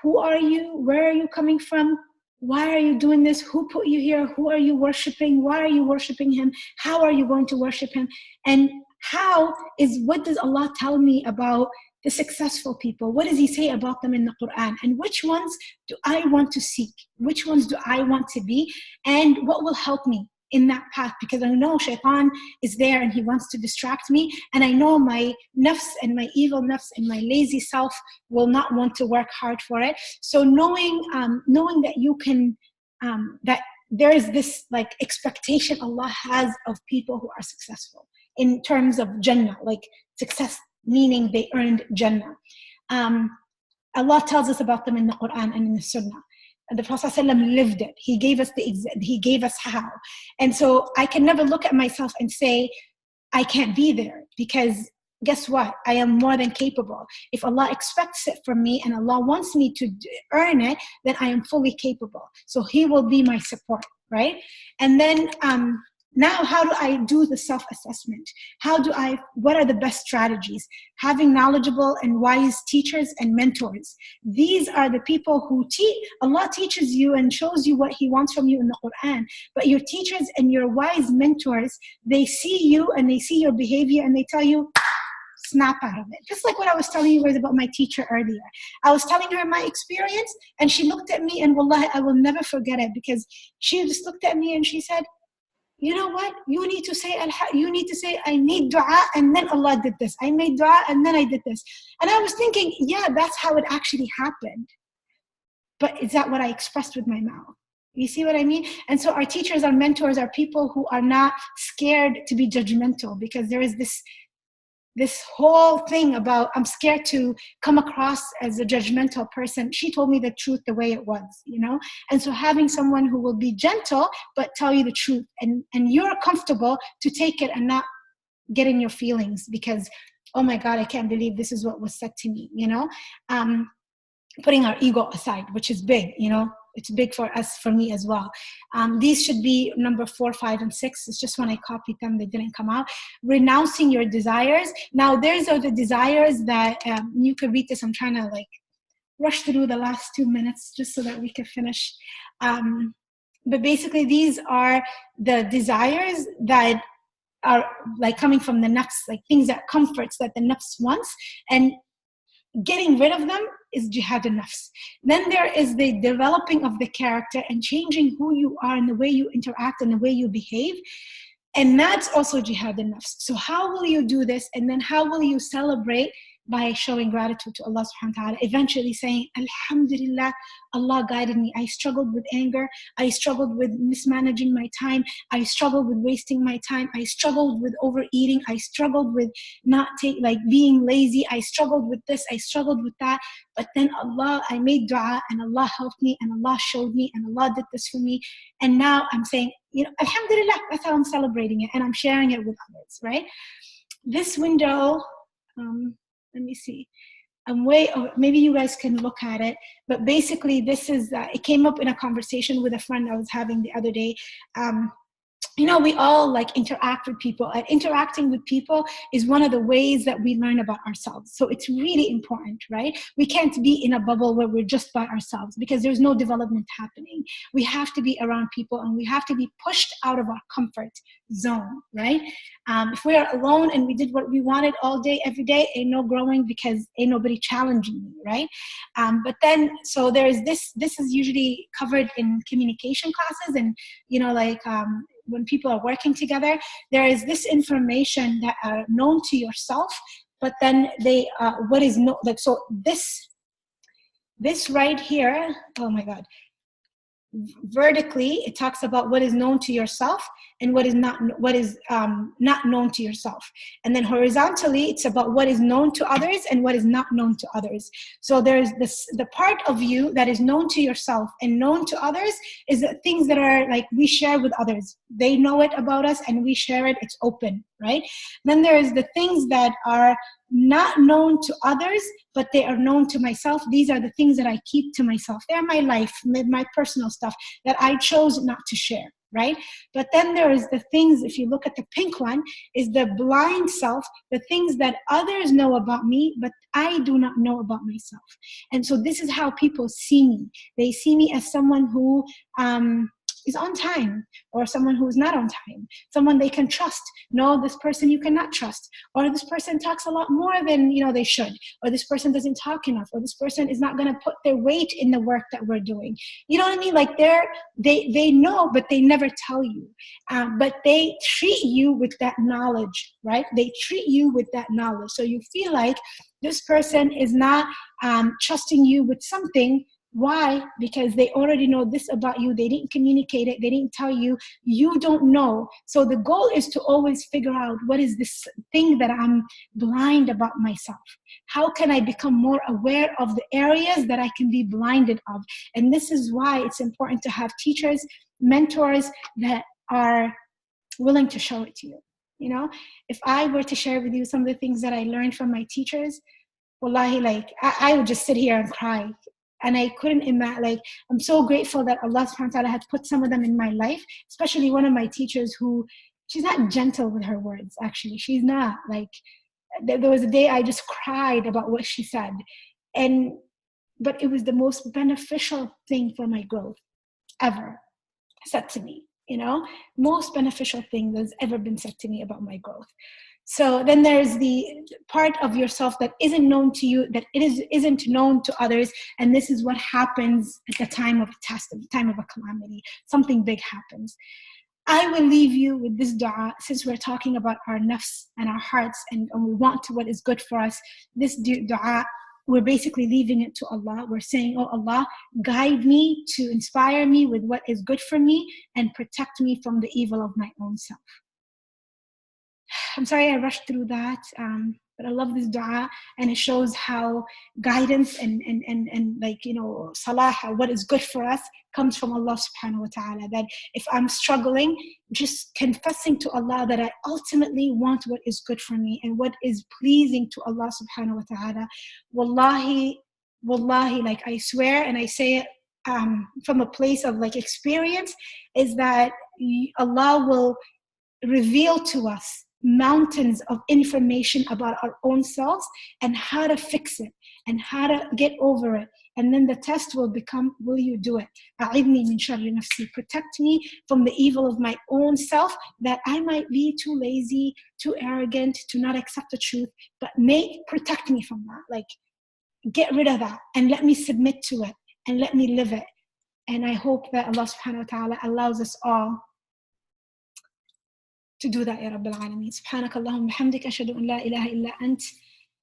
who are you, where are you coming from, why are you doing this, who put you here, who are you worshiping, why are you worshiping Him, how are you going to worship Him, and what does Allah tell me about the successful people? What does He say about them in the Quran? And which ones do I want to seek? Which ones do I want to be? And what will help me in that path? Because I know shaitan is there and he wants to distract me. And I know my nafs and my evil nafs and my lazy self will not want to work hard for it. So knowing that you can, that there is this like expectation Allah has of people who are successful in terms of Jannah, like success, meaning they earned Jannah. Allah tells us about them in the Quran and in the Sunnah. And the Prophet ﷺ lived it. He gave us how. And so I can never look at myself and say, I can't be there, because guess what? I am more than capable. If Allah expects it from me and Allah wants me to earn it, then I am fully capable. So He will be my support, right? And then now, how do I do the self-assessment? What are the best strategies? Having knowledgeable and wise teachers and mentors. These are the people who Allah teaches you and shows you what He wants from you in the Quran. But your teachers and your wise mentors, they see you and they see your behavior and they tell you, snap out of it. Just like what I was telling you guys about my teacher earlier. I was telling her my experience and she looked at me, and wallahi, I will never forget it, because she just looked at me and she said, you know what? You need to say, I need dua, and then Allah did this. I made dua, and then I did this. And I was thinking, yeah, that's how it actually happened. But is that what I expressed with my mouth? You see what I mean? And so our teachers, our mentors are people who are not scared to be judgmental, because there is this this whole thing about I'm scared to come across as a judgmental person. She told me the truth the way it was, you know? And so having someone who will be gentle, but tell you the truth, and you're comfortable to take it and not get in your feelings because, oh my God, I can't believe this is what was said to me, you know? Putting our ego aside, which is big, you know? It's big for us, for me as well. These should be number 4, 5, and 6. It's just when I copied them, they didn't come out. Renouncing your desires. Now, there's the desires that you could read this. I'm trying to like rush through the last 2 minutes just so that we can finish. But basically, these are the desires that are like coming from the nafs, like things that comforts that the nafs wants, and getting rid of them is jihad al-nafs. Then there is the developing of the character and changing who you are and the way you interact and the way you behave. And that's also jihad al-nafs. So how will you do this? And then how will you celebrate? By showing gratitude to Allah subhanahu wa ta'ala, eventually saying, Alhamdulillah, Allah guided me. I struggled with anger. I struggled with mismanaging my time. I struggled with wasting my time. I struggled with overeating. I struggled with being lazy. I struggled with this. I struggled with that. But then Allah, I made dua and Allah helped me and Allah showed me and Allah did this for me. And now I'm saying, you know, Alhamdulillah, that's how I'm celebrating it. And I'm sharing it with others, right? This window, let me see. Maybe you guys can look at it. But basically, this is, it came up in a conversation with a friend I was having the other day. You know, we all like interact with people, and interacting with people is one of the ways that we learn about ourselves. So it's really important, right? We can't be in a bubble where we're just by ourselves because there's no development happening. We have to be around people and we have to be pushed out of our comfort zone, right? If we are alone and we did what we wanted all day, every day, ain't no growing because ain't nobody challenging me, right? But then, so there's this is usually covered in communication classes and, you know, like, when people are working together, there is this information that are known to yourself, but then they, what is no, like, so this right here, oh my God, vertically, it talks about what is known to yourself and what is not known to yourself. And then horizontally, it's about what is known to others and what is not known to others. So there's the part of you that is known to yourself and known to others is the things that are like we share with others. They know it about us and we share it. It's open, right? Then there's the things that are not known to others, but they are known to myself. These are the things that I keep to myself. They're my life, my personal stuff that I chose not to share, right? But then there is the things, if you look at the pink one, is the blind self, the things that others know about me, but I do not know about myself. And so this is how people see me. They see me as someone who is on time, or someone who is not on time, someone they can trust. No, this person you cannot trust, or this person talks a lot more than they should, or this person doesn't talk enough, or this person is not going to put their weight in the work that we're doing. You know what I mean? Like they know, but they never tell you. But they treat you with that knowledge, right? They treat you with that knowledge. So you feel like this person is not trusting you with something. Why? Because they already know this about you. They didn't communicate it. They didn't tell you. You don't know. So the goal is to always figure out what is this thing that I'm blind about myself. How can I become more aware of the areas that I can be blinded of? And this is why it's important to have teachers, mentors that are willing to show it to you. You know, if I were to share with you some of the things that I learned from my teachers, wallahi, like I would just sit here and cry. And I couldn't imagine, like, I'm so grateful that Allah subhanahu wa ta'ala had put some of them in my life, especially one of my teachers who, she's not gentle with her words, actually. She's not. Like, there was a day I just cried about what she said. But it was the most beneficial thing for my growth ever said to me, most beneficial thing that's ever been said to me about my growth. So then there's the part of yourself that isn't known to you, that isn't known to others. And this is what happens at the time of a test, at the time of a calamity. Something big happens. I will leave you with this dua, since we're talking about our nafs and our hearts and we want to what is good for us. This dua, we're basically leaving it to Allah. We're saying, oh Allah, guide me to inspire me with what is good for me and protect me from the evil of my own self. I'm sorry I rushed through that. But I love this dua, and it shows how guidance and like, salah, what is good for us, comes from Allah subhanahu wa ta'ala. That if I'm struggling, just confessing to Allah that I ultimately want what is good for me and what is pleasing to Allah subhanahu wa ta'ala. Wallahi, like I swear, and I say it from a place of like experience, is that Allah will reveal to us mountains of information about our own selves and how to fix it and how to get over it. And then the test will become, will you do it? أعذني من شر نفسي. Protect me from the evil of my own self, that I might be too lazy, too arrogant to not accept the truth, but protect me from that. Like, get rid of that and let me submit to it and let me live it. And I hope that Allah subhanahu wa ta'ala allows us all to do that, Ya Rabbil Alameen. Subhanaka Allahumma bihamdika ashhadu an la ilaha illa ant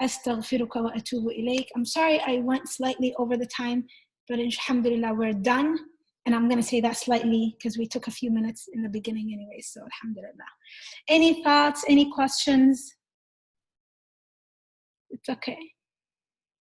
astaghfiruka wa atubu ilayk. I'm sorry I went slightly over the time, but alhamdulillah, we're done. And I'm going to say that slightly because we took a few minutes in the beginning anyway, so alhamdulillah. Any thoughts, any questions? It's okay.